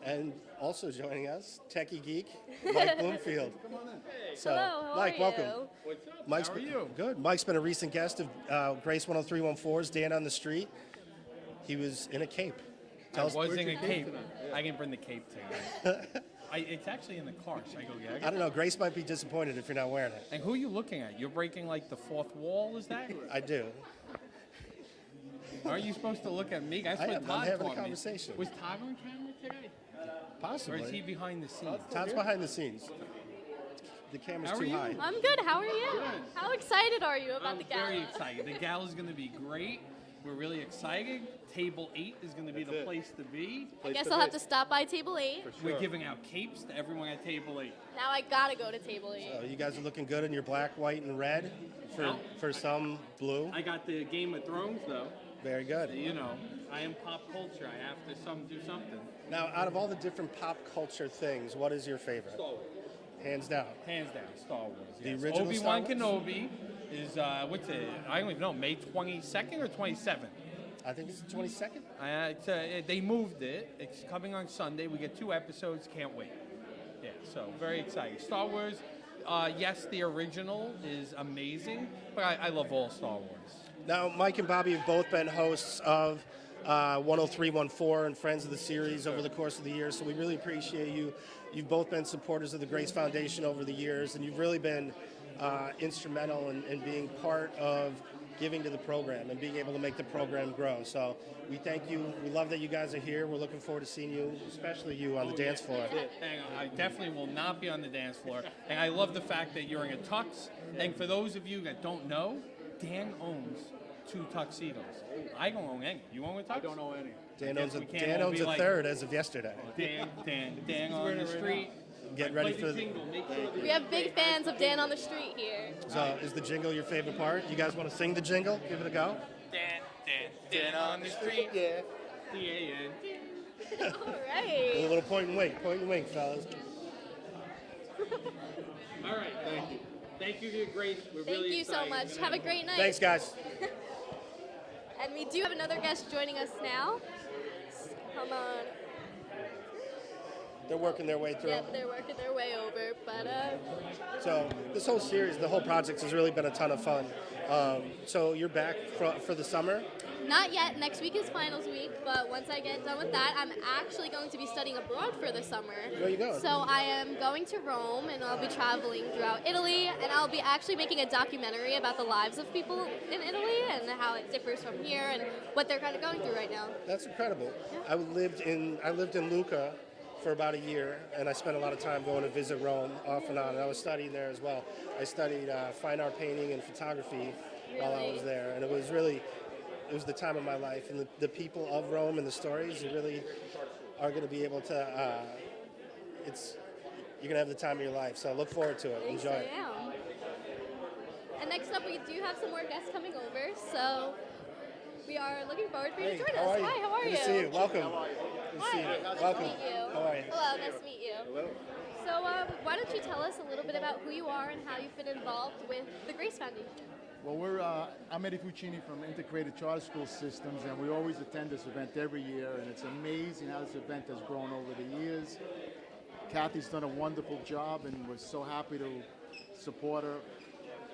And also joining us, Techie Geek, Mike Bloomfield.
Come on in.
So,
hello, how
Mike,
are
welcome.
you?
What's up?
Mike's
How are you?
Good. Mike's been a recent guest of Grace 10314's Dan on the Street. He was in a cape.
I was in a cape. I can bring the cape to you. It's actually in the car. Should I go get it?
I don't know. Grace might be disappointed if you're not wearing it.
And who are you looking at? You're breaking like the fourth wall, is that?
I do.
Are you supposed to look at me? That's
I
what
am.
Todd
I'm having a
taught me.
conversation.
Was Todd on camera today?
Possibly.
Or is he behind the scenes?
Todd's behind the scenes. The camera's
How are
too
you?
high.
I'm good. How are you?
Good.
How excited are you about the gala?
Very excited. The gala's going to be great. We're really excited. Table 8 is going to be the place to be.
I guess I'll have to stop by table 8.
We're giving out capes to everyone at table 8.
Now I gotta go to table 8.
So you guys are looking good in your black, white, and red. For some blue.
I got the Game of Thrones though.
Very good.
You know, I am pop culture. I have to do something.
Now, out of all the different pop culture things, what is your favorite?
Star Wars.
Hands down.
Hands down, Star Wars.
The
Yes.
original
Obi-Wan
Star Wars?
Kenobi is what's it? I don't even know. May 22nd or 27th.
I think it's the 22nd.
They moved it. It's coming on Sunday. We get 2 episodes. Can't wait. Yeah, so very exciting. Star Wars. Yes, the original is amazing, but I love all Star Wars.
Now, Mike and Bobby have both been hosts of 10314 and friends of the series over the course of the year, so we really appreciate you. You've both been supporters of the Grace Foundation over the years, and you've really been instrumental in being part of giving to the program and being able to make the program grow. So we thank you. We love that you guys are here. We're looking forward to seeing you, especially you, on the dance floor.
And I definitely will not be on the dance floor. And I love the fact that you're wearing a tux. And for those of you that don't know, Dan owns 2 tuxedos. I don't own any. You own a tux? I don't own any.
Dan owns a third as of yesterday.
Dan on the street.
Get ready for the...
We have big fans of Dan on the Street here.
So is the jingle your favorite part? You guys want to sing the jingle? Give it a go.
Dan on the street.
Yeah.
All right.
A little point and wink, fellas.
All right. Thank you. Thank you to your Grace. We're
Thank
really
you so much. Have a great night.
Thanks, guys.
And we do have another guest joining us now. Come on.
They're working their way through.
Yep, they're working their way over, but
So this whole series, the whole project has really been a ton of fun. So you're back for the summer?
not yet. Next week is finals week, but once I get done with that, I'm actually going to be studying abroad for the summer.
Where are you going?
So I am going to Rome, and I'll be traveling throughout Italy, and I'll be actually making a documentary about the lives of people in Italy and how it differs from here and what they're kind of going through right now.
That's incredible. I lived in Lucca for about a year, and I spent a lot of time going to visit Rome off and on, and I was studying there as well. I studied fine art painting and photography while I was there, and it was the time of my life, and the people of Rome and the stories, you really are going to be able to, you're going to have the time of your life, so look forward to it. Enjoy it.
And next up, we do have some more guests coming over, so we are looking forward for you to join us. Hi, how are you?
Good to see you. Welcome. Good to see you. Welcome.
Nice to meet you.
How are you?
Hello, nice to meet you.
Hello.
So why don't you tell us a little bit about who you are and how you've been involved with the Grace Foundation?
Well, I'm Eddie Fuccini from Integrated Charter School Systems, and we always attend this event every year, and it's amazing how this event has grown over the years. Kathy's done a wonderful job, and we're so happy to support her.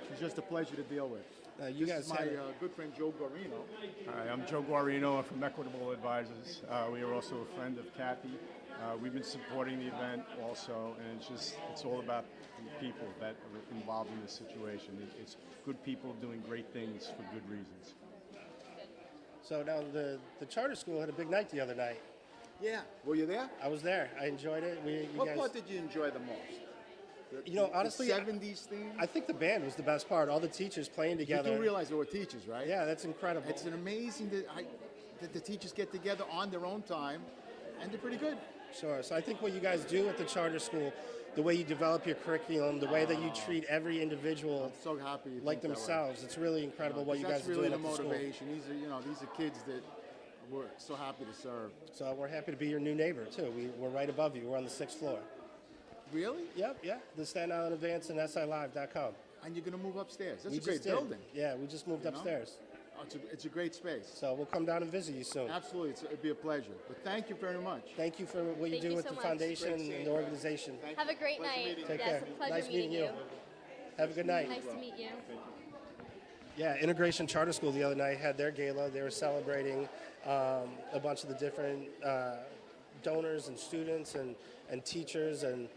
She's just a pleasure to deal with.
You
this
guys
is my good friend Joe Guarino.
Hi, I'm Joe Guarino. I'm from Equitable Advisors. We are also a friend of Kathy. We've been supporting the event also, and it's all about the people that are involved in this situation. It's good people doing great things for good reasons.
So now the charter school had a big night the other night.
Yeah. Were you there?
I was there. I enjoyed it.
What part did you enjoy the most?
You know, honestly,
the 70s theme?
I think the band was the best part. All the teachers playing together.
You do realize they were teachers, right?
Yeah, that's incredible.
It's an amazing that the teachers get together on their own time, and they're pretty good.
Sure. So I think what you guys do at the charter school, the way you develop your curriculum, the way that you treat every individual
so happy
like themselves, it's really incredible what you guys are doing
really
at the school.
That's really the motivation. These are kids that we're so happy to serve.
So we're happy to be your new neighbor, too. We're right above you. We're on the 6th floor.
Really?
Yep, yeah. The Staten Island Advance and SILive.com.
And you're going to move upstairs. That's
We
a great
just did.
building.
Yeah, we just moved upstairs.
Oh, it's a great space.
So we'll come down and visit you soon.
Absolutely. It'd be a pleasure. But thank you very much.
Thank you for what you
Thank
do
you
with
so
the
much.
foundation and the organization.
Have a great night.
Take
yes,
care.
a pleasure
Nice meeting you. Have a good night.
Nice to meet you.
Yeah, Integration Charter School the other night had their gala. They were celebrating a bunch of the different donors and students and teachers. And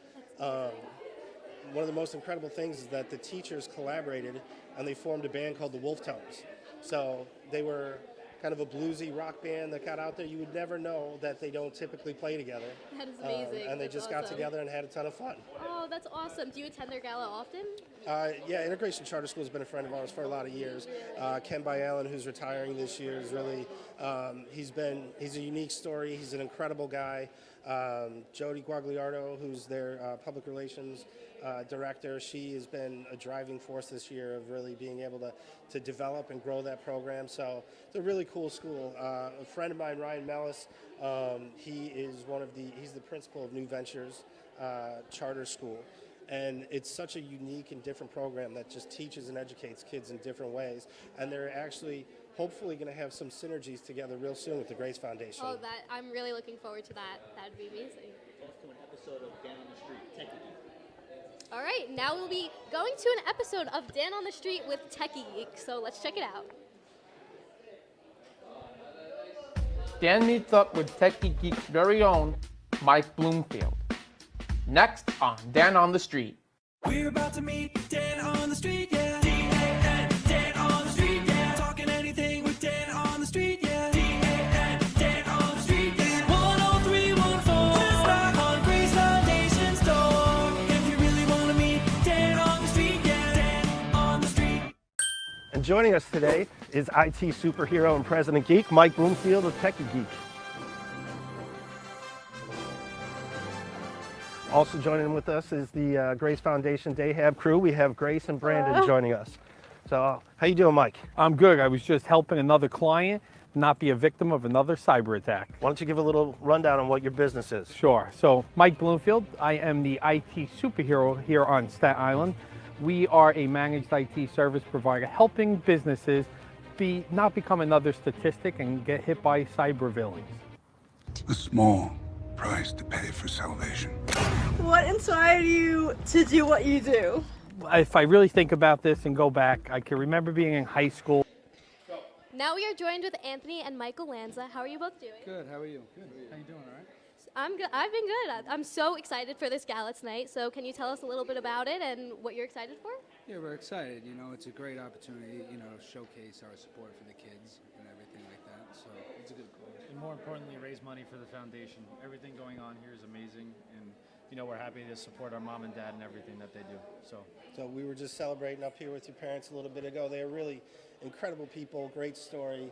one of the most incredible things is that the teachers collaborated and they formed a band called the Wolf Tones. So they were kind of a bluesy rock band that got out there. You would never know that they don't typically play together.
That is amazing.
And they
That's
just got
awesome.
together and had a ton of fun.
Oh, that's awesome. Do you attend their gala often?
Yeah, Integration Charter School has been a friend of ours for a lot of years. Ken Byallen, who's retiring this year, is really, he's a unique story. He's an incredible guy. Jody Guagliardo, who's their public relations director, she has been a driving force this year of really being able to develop and grow that program. So it's a really cool school. A friend of mine, Ryan Mellis, he's the principal of New Ventures Charter School. And it's such a unique and different program that just teaches and educates kids in different ways. And they're actually hopefully going to have some synergies together real soon with the Grace Foundation.
Oh, I'm really looking forward to that. That would be amazing.
Off to an episode of Dan on the Street, technically.
All right, now we'll be going to an episode of Dan on the Street with Techie Geek, so let's check it out.
Dan meets up with Techie Geek's very own Mike Bloomfield. Next on Dan on the Street.
We're about to meet Dan on the street, yeah. D-A-N, Dan on the street, yeah. Talking anything with Dan on the street, yeah. D-A-N, Dan on the street, yeah. 10314, just knock on Grace Foundation's door. If you really want to meet Dan on the street, yeah. Dan on the street.
And joining us today is IT superhero and President Geek, Mike Bloomfield of Techie Geek. Also joining with us is the Grace Foundation Day Hab crew. We have Grace and Brandon joining us. So how you doing, Mike?
I'm good. I was just helping another client not be a victim of another cyber attack.
Why don't you give a little rundown on what your business is?
Sure. So Mike Bloomfield, I am the IT superhero here on Staten Island. We are a managed IT service provider helping businesses not become another statistic and get hit by cyber villains.
A small price to pay for salvation.
What inspired you to do what you do?
If I really think about this and go back, I can remember being in high school.
Now we are joined with Anthony and Michael Lanza. How are you both doing?
Good, how are you? Good. How you doing, all right?
I'm good. I've been good. I'm so excited for this gala tonight. So can you tell us a little bit about it and what you're excited for?
Yeah, we're excited. You know, it's a great opportunity, you know, to showcase our support for the kids and everything like that. So it's a good cause.
And more importantly, raise money for the foundation. Everything going on here is amazing, and you know, we're happy to support our mom and dad and everything that they do. So
we were just celebrating up here with your parents a little bit ago. They are really incredible people, great story,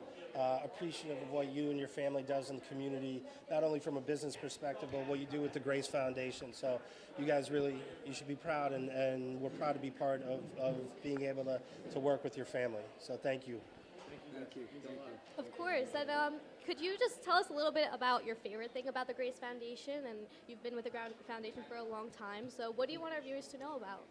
appreciative of what you and your family does in the community, not only from a business perspective, but what you do with the Grace Foundation. So you guys really, you should be proud, and we're proud to be part of being able to work with your family. So thank you.
Thank you.
Of course. And could you just tell us a little bit about your favorite thing about the Grace Foundation? And you've been with the Foundation for a long time. So what do you want our viewers to know about?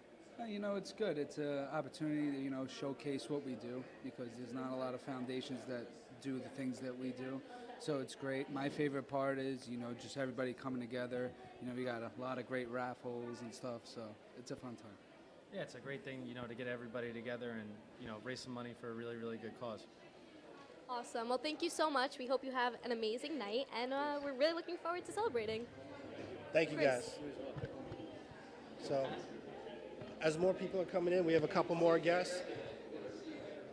You know, it's good. It's an opportunity to, you know, showcase what we do, because there's not a lot of foundations that do the things that we do. So it's great. My favorite part is, you know, just everybody coming together. You know, we got a lot of great raffles and stuff, so it's a fun time.
yeah, it's a great thing, you know, to get everybody together and, you know, raise some money for a really, really good cause.
Awesome. Well, thank you so much. We hope you have an amazing night, and we're really looking forward to celebrating.
Thank you, guys. So, as more people are coming in, we have a couple more guests.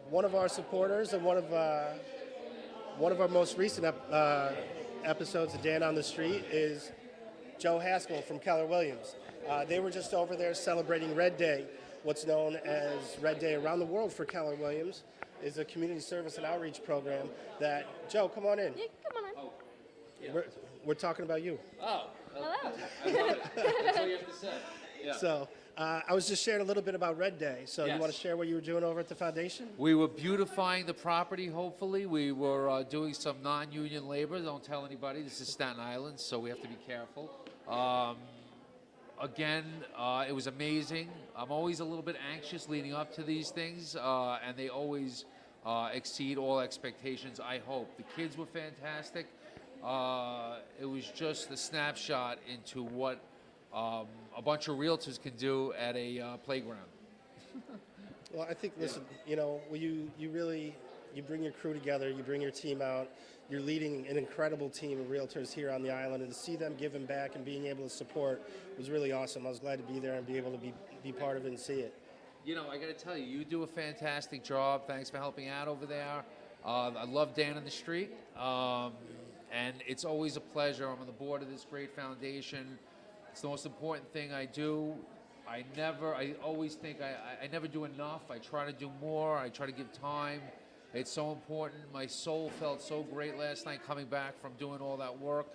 One of our supporters and one of our most recent episodes of Dan on the Street is Joe Haskell from Keller Williams. They were just over there celebrating Red Day. What's known as Red Day around the world for Keller Williams is a community service and outreach program that, Joe, come on in.
Yeah, come on in.
We're talking about you.
Oh.
Hello.
I love it. That's all you have to say. Yeah.
So, I was just sharing a little bit about Red Day. So
Yes.
you want to share what you were doing over at the foundation?
We were beautifying the property, hopefully. We were doing some non-union labor. Don't tell anybody. This is Staten Island, so we have to be careful. Again, it was amazing. I'm always a little bit anxious leading up to these things, and they always exceed all expectations, I hope. The kids were fantastic. It was just a snapshot into what a bunch of realtors can do at a playground.
Well, I think, listen, you know, you bring your crew together, you bring your team out, you're leading an incredible team of realtors here on the island, and to see them giving back and being able to support was really awesome. I was glad to be there and be able to be part of it and see it.
You know, I got to tell you, you do a fantastic job. Thanks for helping out over there. I love Dan on the Street, and it's always a pleasure. I'm on the board of this great foundation. It's the most important thing I do. I always think I never do enough. I try to do more. I try to give time. It's so important. My soul felt so great last night coming back from doing all that work.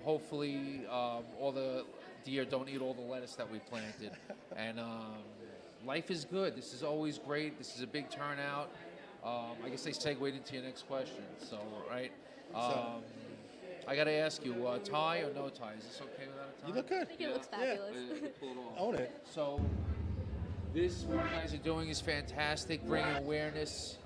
Hopefully, all the deer don't eat all the lettuce that we planted. And life is good. This is always great. This is a big turnout. I guess I segued into your next question. So, right? I got to ask you, tie or no tie? Is this okay without a tie?
You look good.
I think it looks fabulous.
Pull it off.
Own it.
So, what you guys are doing is fantastic, bringing awareness.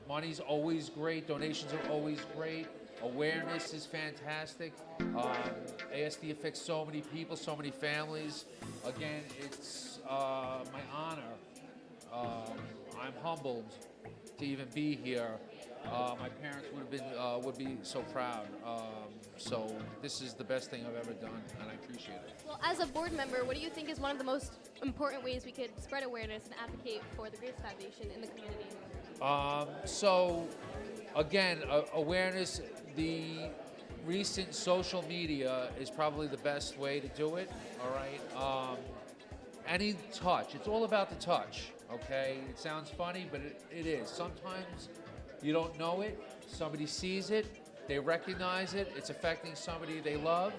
Money's always great. Donations are always great. Awareness is fantastic. ASD affects so many people, so many families. Again, it's my honor. I'm humbled to even be here. My parents would be so proud. So this is the best thing I've ever done, and I appreciate it.
Well, as a board member, what do you think is one of the most important ways we could spread awareness and advocate for the Grace Foundation in the community?
So, again, awareness. The recent social media is probably the best way to do it. All right. Any touch. It's all about the touch. Okay. It sounds funny, but it is. Sometimes you don't know it. Somebody sees it. They recognize it. It's affecting somebody they love.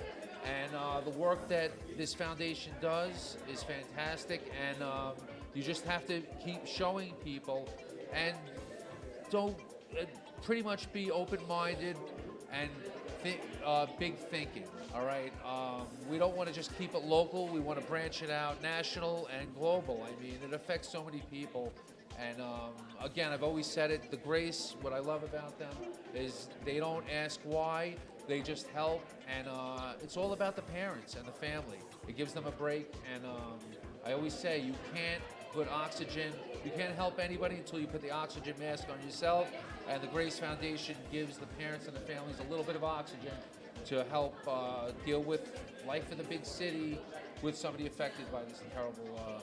And the work that this foundation does is fantastic. And you just have to keep showing people, and don't pretty much be open-minded and big thinking. All right. We don't want to just keep it local. We want to branch it out national and global. I mean, it affects so many people. And again, I've always said it, the Grace, what I love about them is they don't ask why, they just help, and it's all about the parents and the family. It gives them a break, and I always say you can't put oxygen, you can't help anybody until you put the oxygen mask on yourself, and the Grace Foundation gives the parents and the families a little bit of oxygen to help deal with life in the big city with somebody affected by this terrible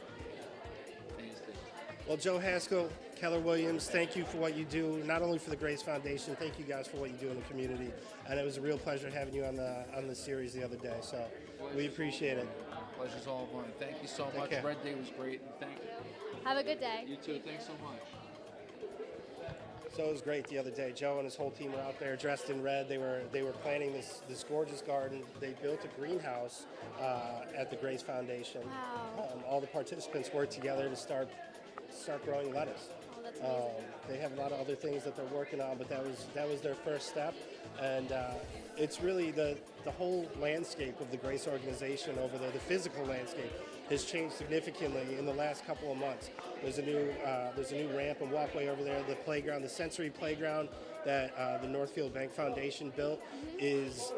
Well, Joe Haskell, Keller Williams, thank you for what you do, not only for the Grace Foundation, thank you guys for what you do in the community. And it was a real pleasure having you on the series the other day, so we appreciate it.
Pleasure's all mine. Thank you so much.
care.
Red Day was great, and thank you.
Have a good day.
You too. Thanks so much.
So it was great the other day. Joe and his whole team were out there dressed in red. They were planting this gorgeous garden. They built a greenhouse at the Grace Foundation.
Wow.
All the participants worked together to start growing lettuce.
Oh, that's amazing.
They have a lot of other things that they're working on, but that was their first step. And it's really the whole landscape of the Grace organization over there, the physical landscape, has changed significantly in the last couple of months. There's a new ramp and walkway over there. The playground, the sensory playground that the Northfield Bank Foundation built is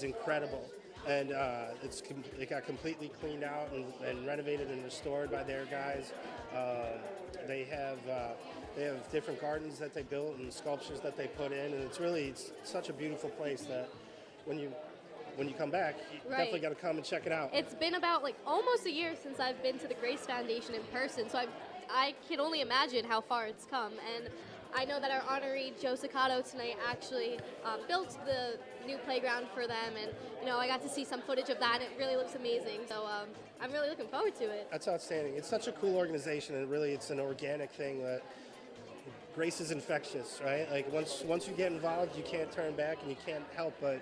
incredible. And it got completely cleaned out and renovated and restored by their guys. They have different gardens that they built and sculptures that they put in, and it's such a beautiful place that when you come back, you definitely got to come and check it out.
It's been about almost a year since I've been to the Grace Foundation in person, so I can only imagine how far it's come. And I know that our honoree Joe Ciccato tonight actually built the new playground for them, and I got to see some footage of that, and it really looks amazing. So I'm really looking forward to it.
That's outstanding. It's such a cool organization, and really it's an organic thing that Grace is infectious, right? Like once you get involved, you can't turn back, and you can't help but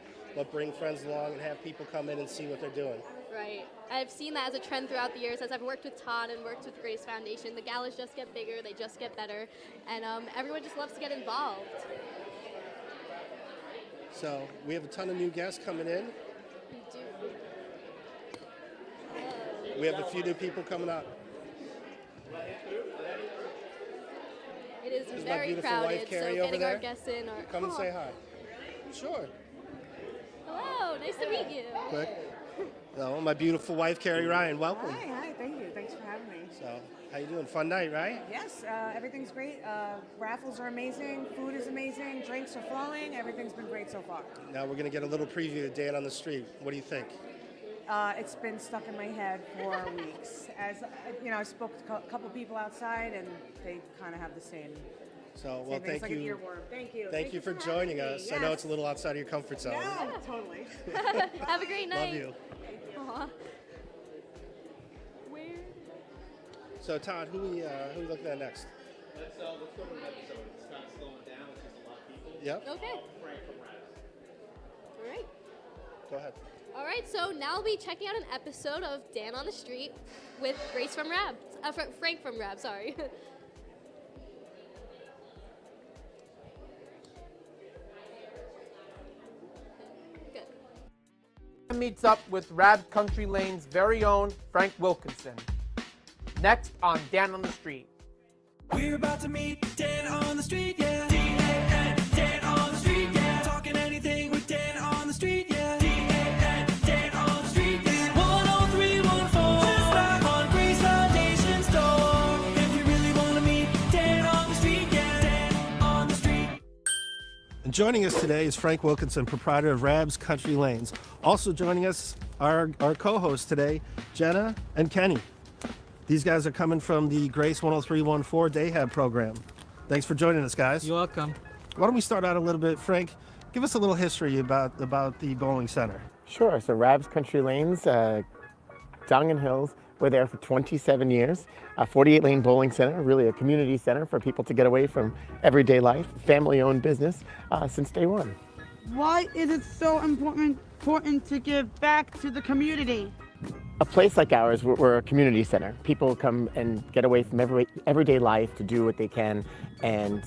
bring friends along and have people come in and see what they're doing.
Right. I've seen that as a trend throughout the years as I've worked with Todd and worked with Grace Foundation. The galas just get bigger, they just get better, and everyone just loves to get involved.
So we have a ton of new guests coming in.
We do.
We have a few new people coming up.
It is
This is my
very
beautiful
crowded,
wife,
so
Carrie, over
getting
there.
our guests in are...
Come and say hi. Sure.
Hello, nice to meet you.
Quick. So my beautiful wife, Carrie Ryan, welcome.
Hi, thank you. Thanks for having me.
So how you doing? Fun night, right?
Yes, everything's great. Raffles are amazing. Food is amazing. Drinks are flowing. Everything's been great so far.
Now we're going to get a little preview of Dan on the Street. What do you think?
It's been stuck in my head for weeks. As I spoke to a couple people outside, and they kind of have the same.
So, well,
thing. It's
thank
like
you.
an earworm. Thank you.
Thank you for
having
joining
me.
us. I
Yes.
know it's a little outside of your comfort zone.
Yeah, totally.
Have a great night.
Love you.
Aw. Where?
So, Todd, who we looking at next?
Let's go to an episode. It's kind of slowing down, which is a lot of people.
Yep.
Okay.
Frank from Raps.
All right.
Go ahead.
All right, so now we'll be checking out an episode of Dan on the Street with Grace from Rab. Frank from Rab, sorry.
Meets up with Rab Country Lane's very own Frank Wilkinson. Next on Dan on the Street.
We're about to meet Dan on the street, yeah. D-A-N, Dan on the street, yeah. Talking anything
And joining us today is Frank Wilkinson, proprietor of RED Country Lanes. Also joining us are our co-hosts today, Jenna and Kenny. These guys are coming from the Grace 10314 Day Hab program. Thanks for joining us, guys.
You're welcome.
Why don't we start out a little bit, Frank? Give us a little history about the bowling center.
Sure. So RED Country Lanes, Dongan Hills. We're there for 27 years. A 48-lane bowling center, really a community center for people to get away from everyday life. Family-owned business since day one.
Why is it so important to give back to the community?
A place like ours, we're a community center. People come and get away from everyday life to do what they can, and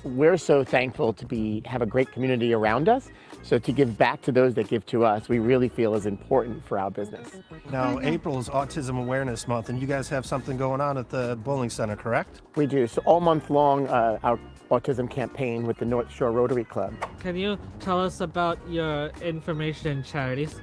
we're so thankful to have a great community around us. So to give back to those that give to us, we really feel is important for our business.
Now, April is Autism Awareness Month, and you guys have something going on at the bowling center, correct?
We do. So all month long, our autism campaign with the North Shore Rotary Club.
Can you tell us about your information and charities?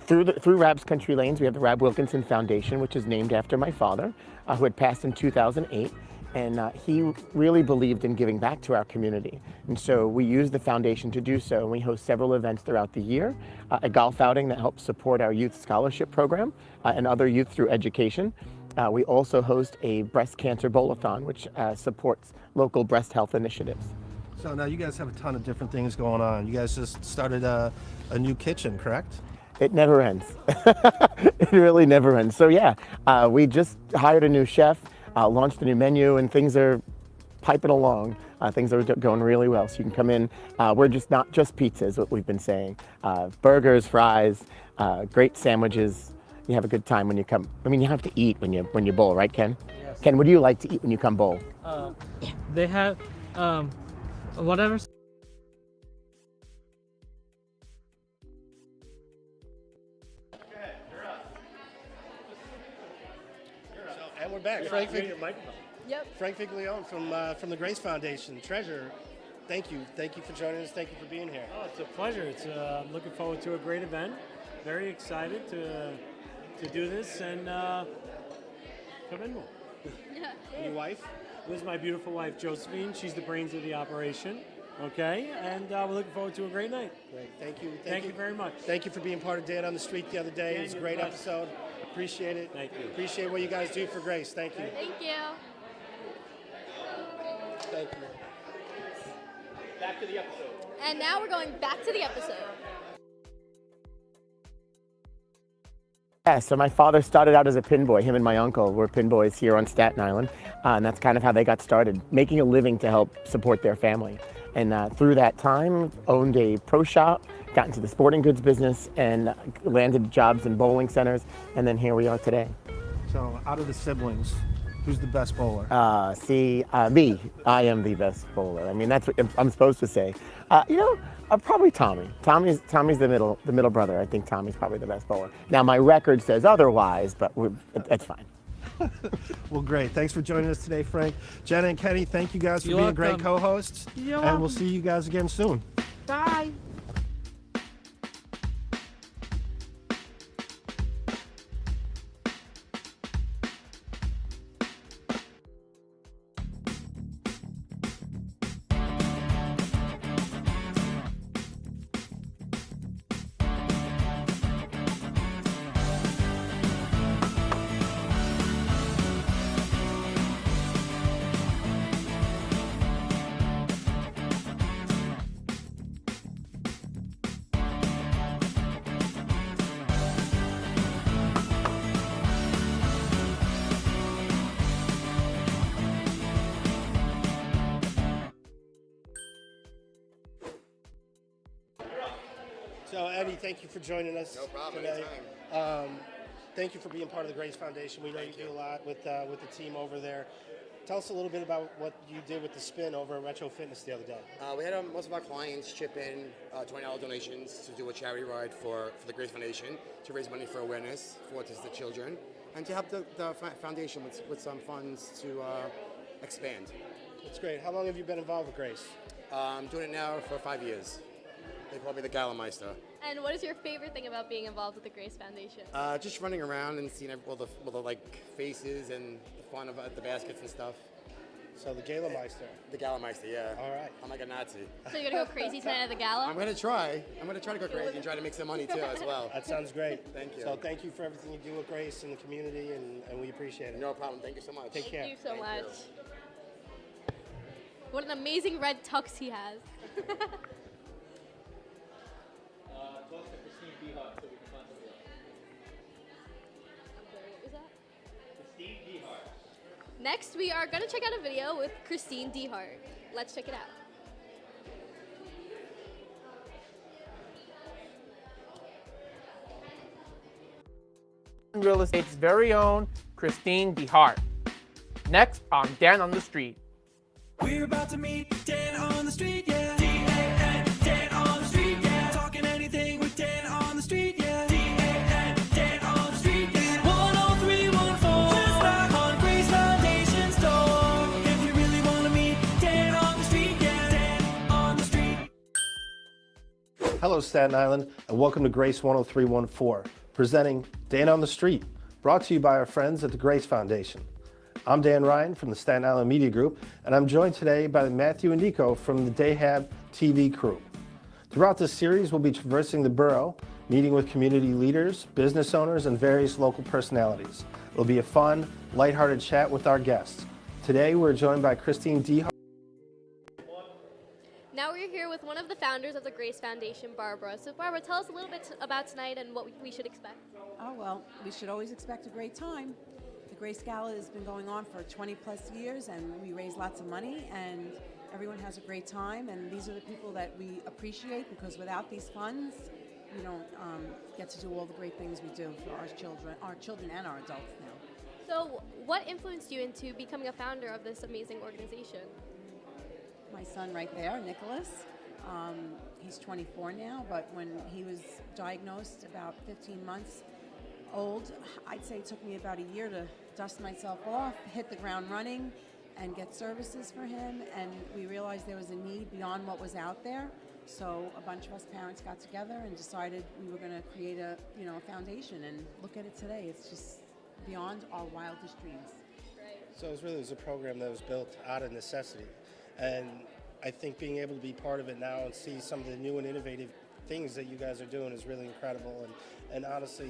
Through RED Country Lanes, we have the Rab Wilkinson Foundation, which is named after my father, who had passed in 2008. And he really believed in giving back to our community. And so we use the foundation to do so. And we host several events throughout the year, a golf outing that helps support our youth scholarship program and other youth through education. We also host a breast cancer bowl-a-thon, which supports local breast health initiatives.
So now you guys have a ton of different things going on. You guys just started a new kitchen, correct?
It never ends. It really never ends. So yeah, we just hired a new chef, launched a new menu, and things are piping along. Things are going really well. So you can come in. We're just not just pizzas, what we've been saying. Burgers, fries, great sandwiches. You have a good time when you come. I mean, you have to eat when you bowl, right, Ken?
Yes.
Ken, what do you like to eat when you come bowl?
They have whatever.
And we're back. Frank
Yep.
Figlione from the Grace Foundation, treasurer. Thank you for joining us. Thank you for being here.
Oh, it's a pleasure. I'm looking forward to a great event. Very excited to do this and come in more.
Your wife?
This is my beautiful wife, Josephine. She's the brains of the operation. Okay, and we're looking forward to a great night.
Great. Thank you.
Thank you very much.
Thank you for being part of Dan on the Street the other day. It was a great episode. Appreciate it.
Thank you.
Appreciate what you guys do for Grace. Thank you.
Thank you.
Thank you.
Back to the episode.
And now we're going back to the episode.
Yeah, so my father started out as a pin boy. Him and my uncle were pin boys here on Staten Island, and that's kind of how they got started, making a living to help support their family. And through that time, owned a pro shop, got into the sporting goods business, and landed jobs in bowling centers, and then here we are today.
So, out of the siblings, who's the best bowler?
Me. I am the best bowler. I mean, that's what I'm supposed to say. Probably Tommy. Tommy's the middle brother. I think Tommy's probably the best bowler. Now, my record says otherwise, but that's fine.
Well, great. Thanks for joining us today, Frank. Jenna and Kenny, thank you guys for being great co-hosts. And we'll see you guys again soon.
Bye.
So, Eddie, thank you for joining us today. Thank you for being part of the Grace Foundation. We know you do a lot with the team over there. Tell us a little bit about what you did with the spin over at Retro Fitness the other day.
We had most of our clients chip in $20 donations to do a charity ride for the Grace Foundation to raise money for awareness for autistic children and to help the foundation with some funds to expand.
That's great. How long have you been involved with Grace?
I'm doing it now for 5 years. They call me the Gala Meister.
And what is your favorite thing about being involved with the Grace Foundation?
Just running around and seeing all the faces and the fun of the baskets and stuff.
So the Gala Meister.
The Gala Meister, yeah.
All right.
I'm like a Nazi.
So you're gonna go crazy tonight at the gala?
I'm gonna try. I'm gonna try to go crazy and try to make some money too as well.
That sounds great.
Thank you.
So thank you for everything you do with Grace and the community, and we appreciate it.
No problem. Thank you so much.
Take care.
Thank you so much. What an amazing red tux he has.
Talk to Christine Dehart so we can find the video.
What was that?
Christine Dehart.
Next, we are gonna check out a video with Christine Dehart. Let's check it out.
Real Estate's very own Christine Dehart. Next on Dan on the Street.
We're about to meet Dan on the street, yeah. D-A-N, Dan on the street, yeah. Talking anything with Dan on the street, yeah. D-A-N, Dan on the street, yeah. 10314, just back on Grace Foundation's door. If you really want to meet Dan on the street, yeah. Dan on the street.
Hello, Staten Island, and welcome to Grace 10314, presenting Dan on the Street, brought to you by our friends at the Grace Foundation. I'm Dan Ryan from the Staten Island Media Group, and I'm joined today by Matthew and Nico from the Dayhab TV crew. Throughout this series, we'll be traversing the borough, meeting with community leaders, business owners, and various local personalities. It'll be a fun, lighthearted chat with our guests. Today, we're joined by Christine Dehart.
Now we're here with one of the founders of the Grace Foundation, Barbara. So Barbara, tell us a little bit about tonight and what we should expect.
Oh, well, we should always expect a great time. The Grace Gala has been going on for 20 plus years, and we raise lots of money, and everyone has a great time, and these are the people that we appreciate, because without these funds, we don't get to do all the great things we do for our children and our adults now.
So what influenced you into becoming a founder of this amazing organization?
My son right there, Nicholas, he's 24 now, but when he was diagnosed about 15 months old, I'd say it took me about a year to dust myself off, hit the ground running, and get services for him. And we realized there was a need beyond what was out there. So a bunch of us parents got together and decided we were going to create a foundation. And look at it today; it's just beyond our wildest dreams.
So it was a program that was built out of necessity, and I think being able to be part of it now and see some of the new and innovative things that you guys are doing is really incredible. And honestly,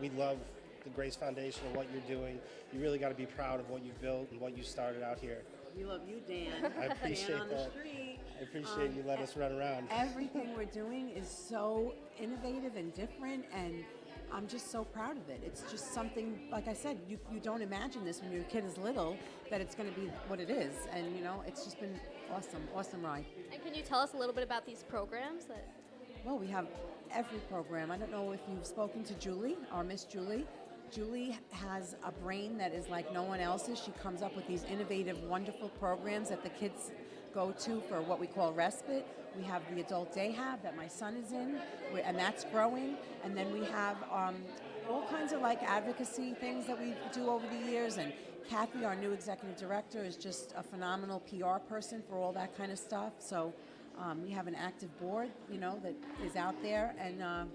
we love the Grace Foundation and what you're doing. You really got to be proud of what you've built and what you started out here.
We love you, Dan.
I appreciate
Dan on
that.
The street.
I appreciate you letting us run around.
Everything we're doing is so innovative and different, and I'm just so proud of it. It's just something, like I said, you don't imagine this when your kid is little, that it's going to be what it is. And, it's just been awesome ride.
And can you tell us a little bit about these programs?
Well, we have every program. I don't know if you've spoken to Julie, our Miss Julie. Julie has a brain that is like no one else's. She comes up with these innovative, wonderful programs that the kids go to for what we call respite. We have the adult Dayhab that my son is in, and that's growing. And then we have all kinds of advocacy things that we do over the years. And Kathy, our new executive director, is just a phenomenal PR person for all that kind of stuff. So we have an active board, that is out there. And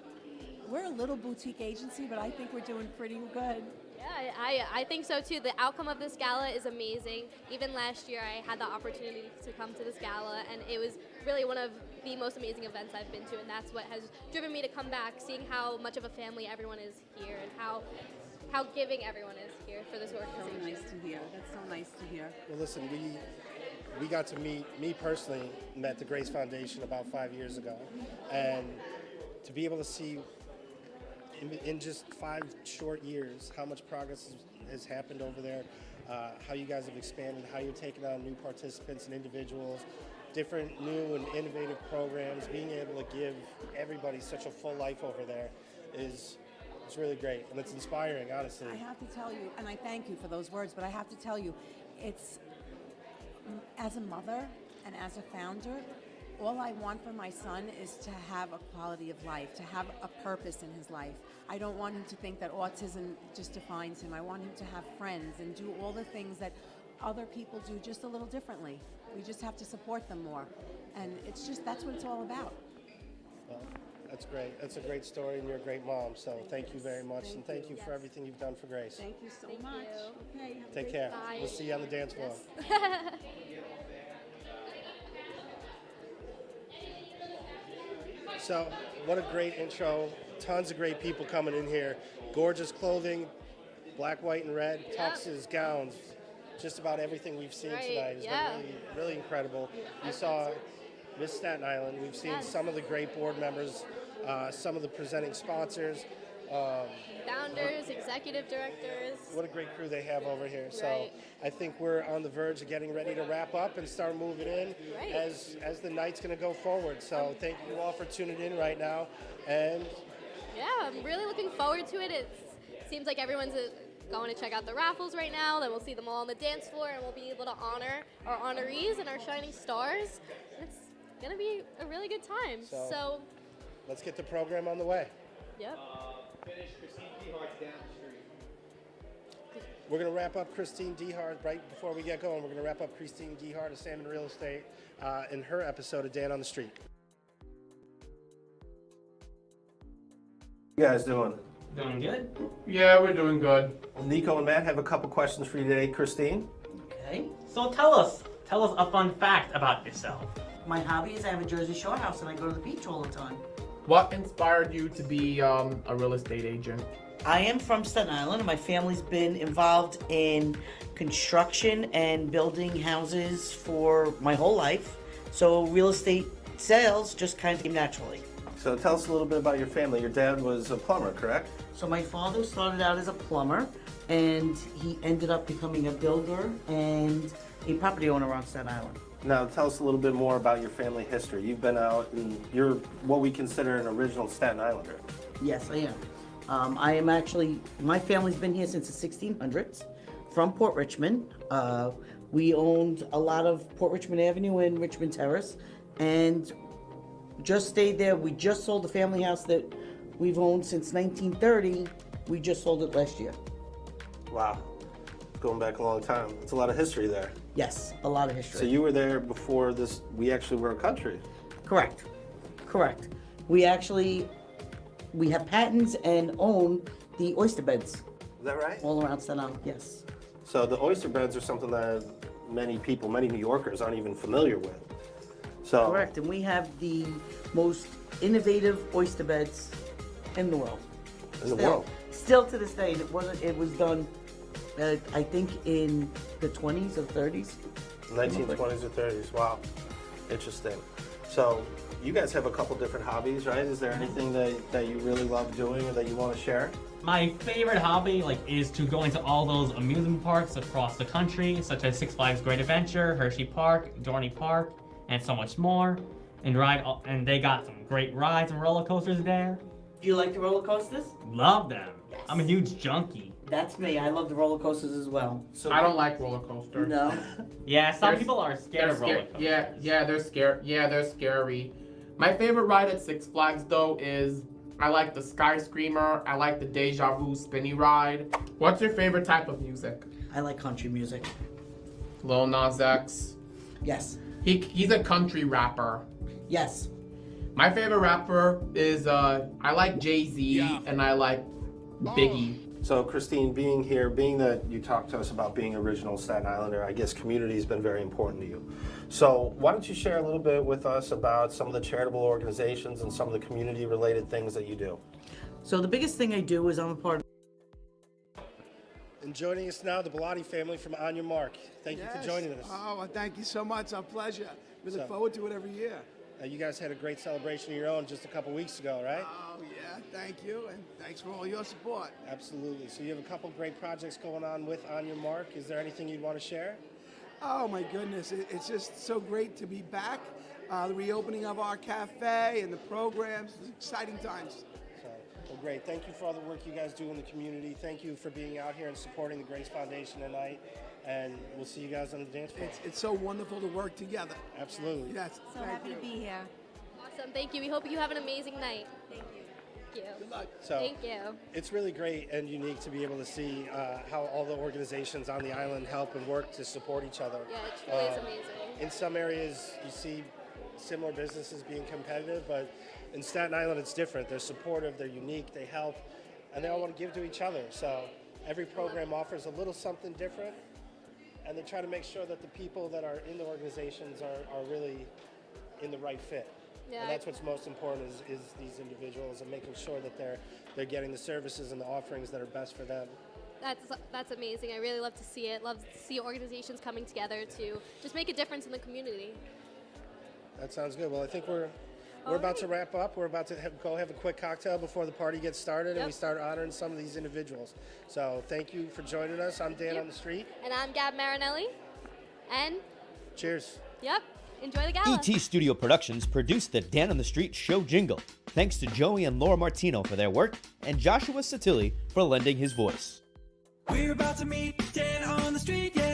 we're a little boutique agency, but I think we're doing pretty good.
Yeah, I think so too. The outcome of this gala is amazing. Even last year, I had the opportunity to come to this gala, and it was really one of the most amazing events I've been to, and that's what has driven me to come back, seeing how much of a family everyone is here and how giving everyone is here for this organization.
So nice to hear. That's so nice to hear.
Well, listen, we got to me personally, met the Grace Foundation about 5 years ago, and to be able to see in just 5 short years how much progress has happened over there, how you guys have expanded, how you're taking on new participants and individuals, different new and innovative programs, being able to give everybody such a full life over there it's really great, and it's inspiring, honestly.
I have to tell you, and I thank you for those words, but I have to tell you, it's, as a mother and as a founder, all I want for my son is to have a quality of life, to have a purpose in his life. I don't want him to think that autism just defines him. I want him to have friends and do all the things that other people do just a little differently. We just have to support them more. And it's just, that's what it's all about.
Well, That's great. That's a great story, and you're a great mom. So thank you very much, and thank you for everything you've done for Grace.
Thank you so much. Okay, have a
Take
great
care.
day.
We'll see you on the dance floor. So, what a great intro. Tons of great people coming in here. Gorgeous clothing, black, white, and red, tuxes, gowns, just about everything we've seen tonight has been really, really incredible. You saw Miss Staten Island. We've seen some of the great board members, some of the presenting sponsors.
Founders, executive directors.
What a great crew they have over here. So
Right.
I think we're on the verge of getting ready to wrap up and start moving in
Right.
as the night's going to go forward. So thank you all for tuning in right now. And
Yeah, I'm really looking forward to it. It seems like everyone's going to check out the raffles right now. Then we'll see them all on the dance floor, and we'll be able to honor our honorees and our shining stars. It's going to be a really good time. So
let's get the program on the way.
yep.
Finish Christine Dehart's down the street.
We're going to wrap up Christine Dehart right before we get going. We're going to wrap up Christine Dehart of Salmon Real Estate in her episode of Dan on the Street. How you guys doing?
Doing good.
Yeah, we're doing good.
Nico and Matt have a couple questions for you today. Christine?
Okay. So tell us a fun fact about yourself.
My hobby is I have a Jersey Shore house and I go to the beach all the time.
What inspired you to be a real estate agent?
I am from Staten Island and my family's been involved in construction and building houses for my whole life. So real estate sales just kind of came naturally.
So tell us a little bit about your family. Your dad was a plumber, correct?
So my father started out as a plumber and he ended up becoming a builder and a property owner on Staten Island.
Now tell us a little bit more about your family history. You've been out and you're what we consider an original Staten Islander.
Yes, I am. I am actually, my family's been here since the 1600s from Port Richmond. We owned a lot of Port Richmond Avenue and Richmond Terrace and just stayed there. We just sold the family house that we've owned since 1930. We just sold it last year.
Wow. Going back a long time. It's a lot of history there.
Yes, a lot of history.
So you were there before we actually were a country.
Correct. We have patents and own the oyster beds.
Is that right?
All around Staten Island, yes.
So the oyster beds are something that many people, many New Yorkers aren't even familiar with. So
Correct, and we have the most innovative oyster beds in the world.
In the world?
Still to this day, it was done, I think, in the 20s or 30s.
1920s or 30s. Wow. Interesting. So you guys have a couple different hobbies, right? Is there anything that you really love doing or that you want to share?
My favorite hobby is to go into all those amusement parks across the country, such as Six Flags Great Adventure, Hershey Park, Dorney Park, and so much more. And they got some great rides and roller coasters there.
Do you like the roller coasters?
Love them. I'm a huge junkie.
That's me. I love the roller coasters as well.
So I don't like roller coasters.
No.
Yeah, some people are scared of roller
scared.
coasters.
Yeah, they're scared. Yeah, they're scary. My favorite ride at Six Flags though is I like the Sky Screamer. I like the Deja Vu spinny ride. What's your favorite type of music?
I like country music.
Lil Nas X.
Yes.
He's a country rapper.
Yes.
My favorite rapper is I like Jay-Z and I like Biggie.
So Christine, being here, being that you talked to us about being original Staten Islander, I guess community has been very important to you. So why don't you share a little bit with us about some of the charitable organizations and some of the community related things that you do?
So the biggest thing I do is I'm a part of...
And joining us now, the Bellotti family from On Your Mark. Thank you for joining us.
Oh, well, thank you so much. Our pleasure. We look
So-
forward to it every year.
You guys had a great celebration of your own just a couple weeks ago, right?
Oh, yeah. Thank you, and thanks for all your support.
Absolutely. So you have a couple great projects going on with On Your Mark. Is there anything you'd want to share?
Oh, my goodness. It's just so great to be back. The reopening of our cafe and the programs. It's exciting times.
Well, great. Thank you for all the work you guys do in the community. Thank you for being out here and supporting the Grace Foundation tonight. And we'll see you guys on the dance floor.
It's so wonderful to work together.
Absolutely.
Yes.
So
thank
happy
you.
to be here. Awesome. Thank you. We hope you have an amazing night. Thank you. Thank you.
Good luck.
So
Thank you.
it's really great and unique to be able to see how all the organizations on the island help and work to support each other.
Yeah, it truly is amazing.
In some areas, you see similar businesses being competitive, but in Staten Island it's different. They're supportive, they're unique, they help, and they all want to give to each other. So every program offers a little something different, and they try to make sure that the people that are in the organizations are really in the right fit.
Yeah,
and that's what's most important is these individuals and making sure that they're getting the services and the offerings that are best for them.
That's amazing. I really love to see it. Love to see organizations coming together to just make a difference in the community.
That sounds good. Well, I think we're about to wrap up. We're about to go have a quick cocktail before the party gets started, and we start honoring some of these individuals. So thank you for joining us. I'm Dan on the Street.
And I'm Gab Marinelli. And
cheers.
Yep. Enjoy the gala.
ET Studio Productions produced the Dan on the Street show jingle. Thanks to Joey and Laura Martino for their work, and Joshua Satilli for lending his voice.
We're about to meet Dan on the street, yeah.